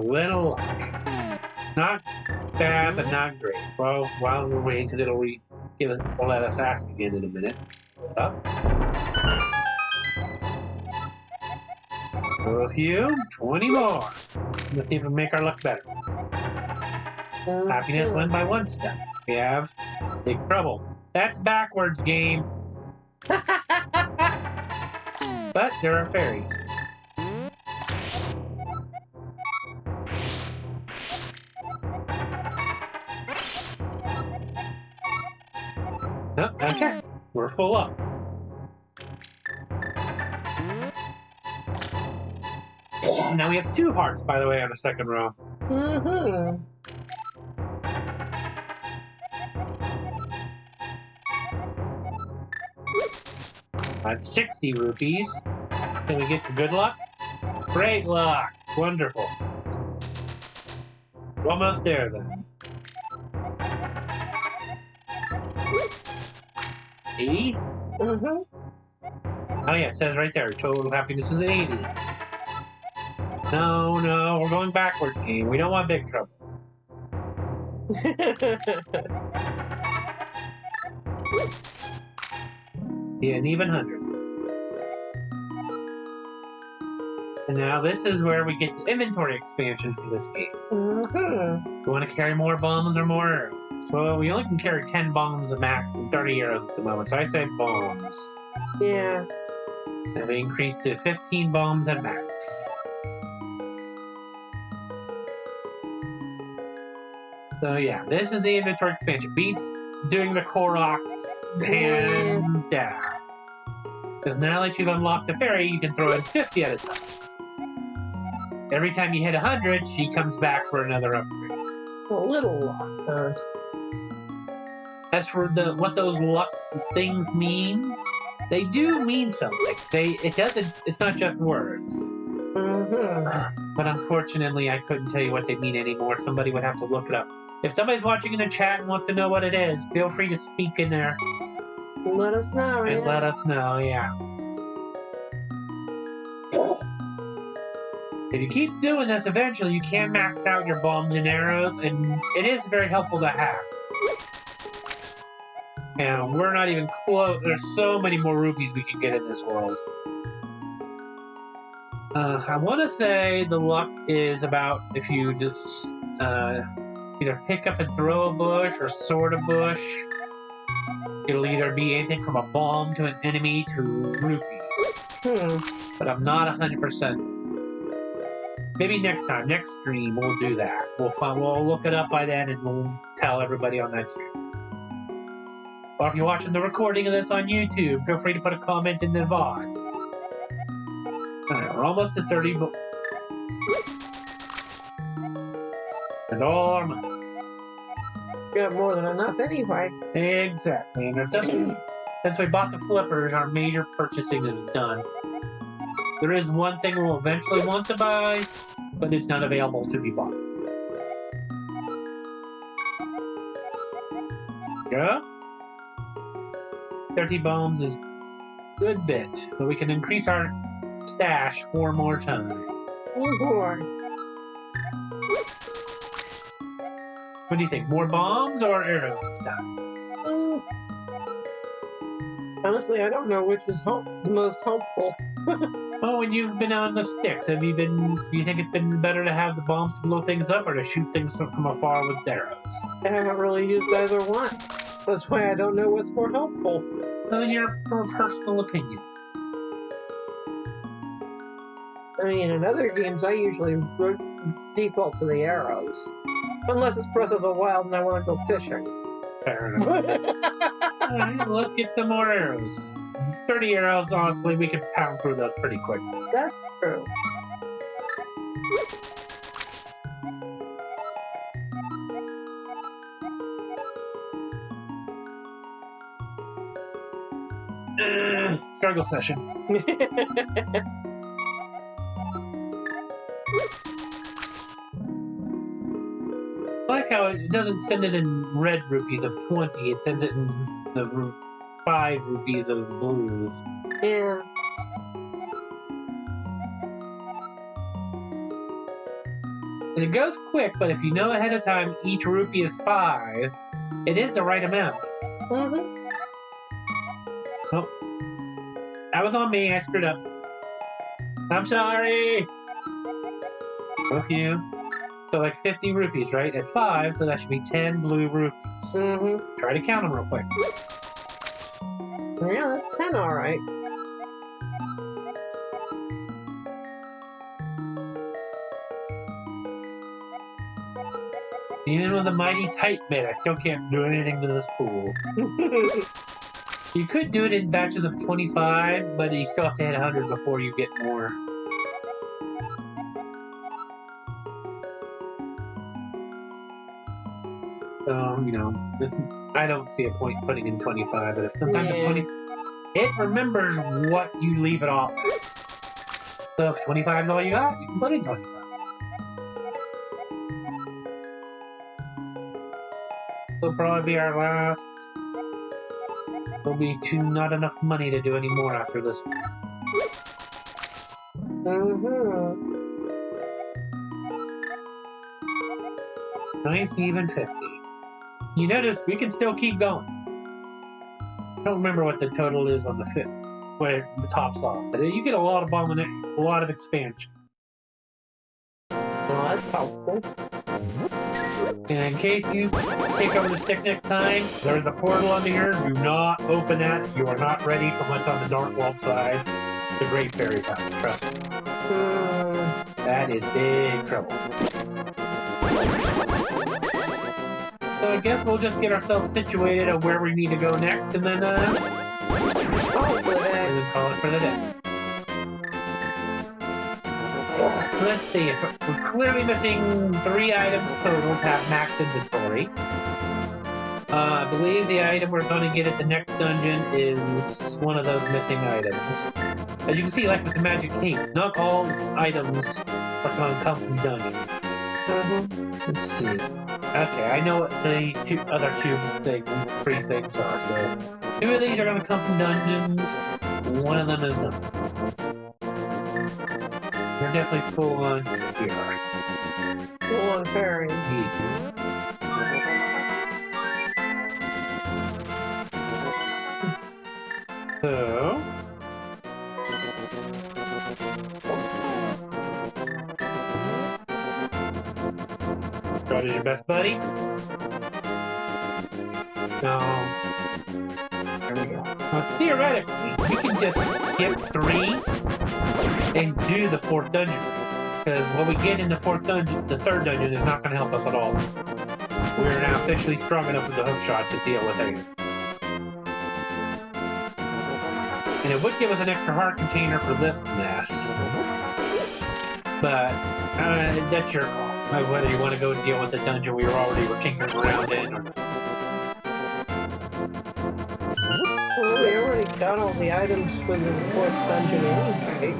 little luck. Not bad, but not great. Well, while we're waiting, because it'll let us ask again in a minute. Up. So a few, 20 more. Let's see if we can make our luck better. Happiness win by 1 step. We have big trouble. That's backwards, game. But there are fairies. Oh, okay. We're full up. Now we have 2 hearts, by the way, on the second row. That's 60 rupees. Can we get some good luck? Great luck. Wonderful. Almost there, then. 80? Oh yeah, it says right there, total happiness is 80. No, we're going backwards, game. We don't want big trouble. Yeah, an even 100. And now this is where we get the inventory expansion for this game. We want to carry more bombs or more arrows. So we only can carry 10 bombs at max and 30 arrows at the moment. So I say bombs. Yeah. And we increase to 15 bombs at max. So yeah, this is the inventory expansion. Beats doing the Koroks hands down. Because now that you've unlocked the fairy, you can throw in 50 at a time. Every time you hit 100, she comes back for another upgrade. A little luck. As for what those luck things mean, they do mean something. It's not just words. But unfortunately, I couldn't tell you what they mean anymore. Somebody would have to look it up. If somebody's watching in the chat and wants to know what it is, feel free to speak in there. Let us know, and let us know, yeah. If you keep doing this, eventually you can max out your bombs and arrows, and it is very helpful to have. And we're not even close. There's so many more rupees we can get in this world. I want to say the luck is about if you just either pick up and throw a bush or sword a bush. It'll either be anything from a bomb to an enemy to rupees. But I'm not 100%. Maybe next time, next stream, we'll do that. We'll look it up by then and we'll tell everybody on that stream. Or if you're watching the recording of this on YouTube, feel free to put a comment in the VOD. Alright, we're almost to 30. And all our money. Got more than enough anyway. Exactly. And there's nothing, since we bought the flippers, our major purchasing is done. There is one thing we'll eventually want to buy, but it's not available to be bought. Yeah? 30 bones is a good bit, but we can increase our stash 4 more times. Oh boy. What do you think? More bombs or arrows this time? Honestly, I don't know which is the most helpful. Oh, and you've been on the sticks. Do you think it's been better to have the bombs to blow things up or to shoot things from afar with arrows? I haven't really used either one. That's why I don't know what's more helpful. Well, in your personal opinion. I mean, in other games, I usually default to the arrows. Unless it's Breath of the Wild and I want to go fishing. Fair enough. Alright, let's get some more arrows. 30 arrows, honestly, we can pound through those pretty quick. That's true. Struggle session. I like how it doesn't send it in red rupees of 20, it sends it in the 5 rupees of blues. Yeah. And it goes quick, but if you know ahead of time each rupee is 5, it is the right amount. Mm-hmm. Oh, that was on me, I screwed up. I'm sorry! Both you. So like 50 rupees, right? At 5, so that should be 10 blue rupees. Mm-hmm. Try to count them real quick. Yeah, that's 10, alright. Even with a mighty tight bit, I still can't do anything to this pool. You could do it in batches of 25, but you still have to hit 100 before you get more. So, you know, I don't see a point putting in 25, but if sometimes the 20... It remembers what you leave it off with. So if 25 is all you got, you can put in 25. Will probably be our last. There'll be not enough money to do any more after this one. Mm-hmm. Nice, even 50. You notice we can still keep going. I don't remember what the total is on the fifth, where the top's off, but you get a lot of a lot of expansion. Well, that's helpful. And in case you take over the stick next time, there's a portal under here. Do not open that. You are not ready for what's on the dark world side. The Great Fairy Fountain, trust me. That is big trouble. So I guess we'll just get ourselves situated on where we need to go next, and then call it for the day. Let's see, we're clearly missing 3 items total to have max inventory. I believe the item we're going to get at the next dungeon is one of those missing items. As you can see, like with the magic cape, not all items are going to come from dungeons. Let's see. Okay, I know what the other 3 things are. So 2 of these are going to come from dungeons. 1 of them is not. You're definitely full on here. Full on fairies. So try to do your best, buddy. No. Theoretically, we can just skip 3 and do the 4th dungeon. Because what we get in the 4th dungeon, the 3rd dungeon, is not going to help us at all. We're now officially strong enough with the hook shot to deal with it. And it would give us an extra heart container for this mess. But that's your call. Whether you want to go deal with the dungeon we already were tinkering around in. Or... Well, we already got all the items for the 4th dungeon anyway.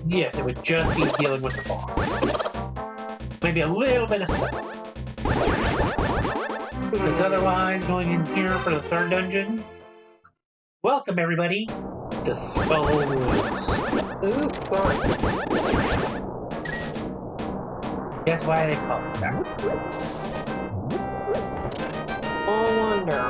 Yes, it would just be dealing with the boss. Maybe a little bit of stuff. Because otherwise, going in here for the 3rd dungeon. Welcome, everybody, to Skull Woods. Ooh, fun. Guess why they call it that? Oh, wonder.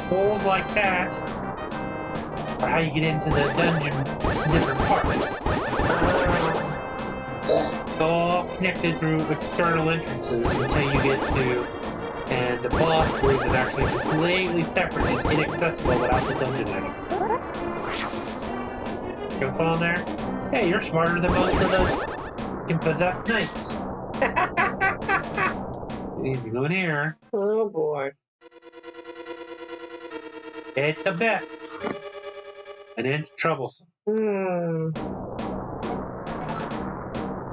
Holes like that are how you get into the dungeon different parts. It's all connected through external entrances until you get to, and the boss room is actually completely separate and inaccessible without the dungeon item. Go on there? Hey, you're smarter than most of those possessed knights. You go in here. Oh boy. It's a mess. And it's troublesome.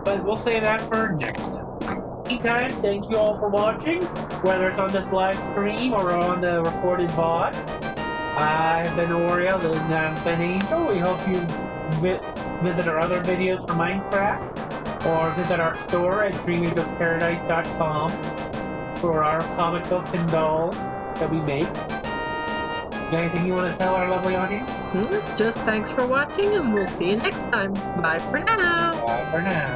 But we'll save that for next time. Meantime, thank you all for watching, whether it's on this live stream or on the recorded VOD. I've been Oreo, and that's been Angel. We hope you visit our other videos for Minecraft, or visit our store at dreamingofparadise.com for our comic books and dolls that we make. Anything you want to tell our lovely audience? Just thanks for watching, and we'll see you next time. Bye for now. Bye for now.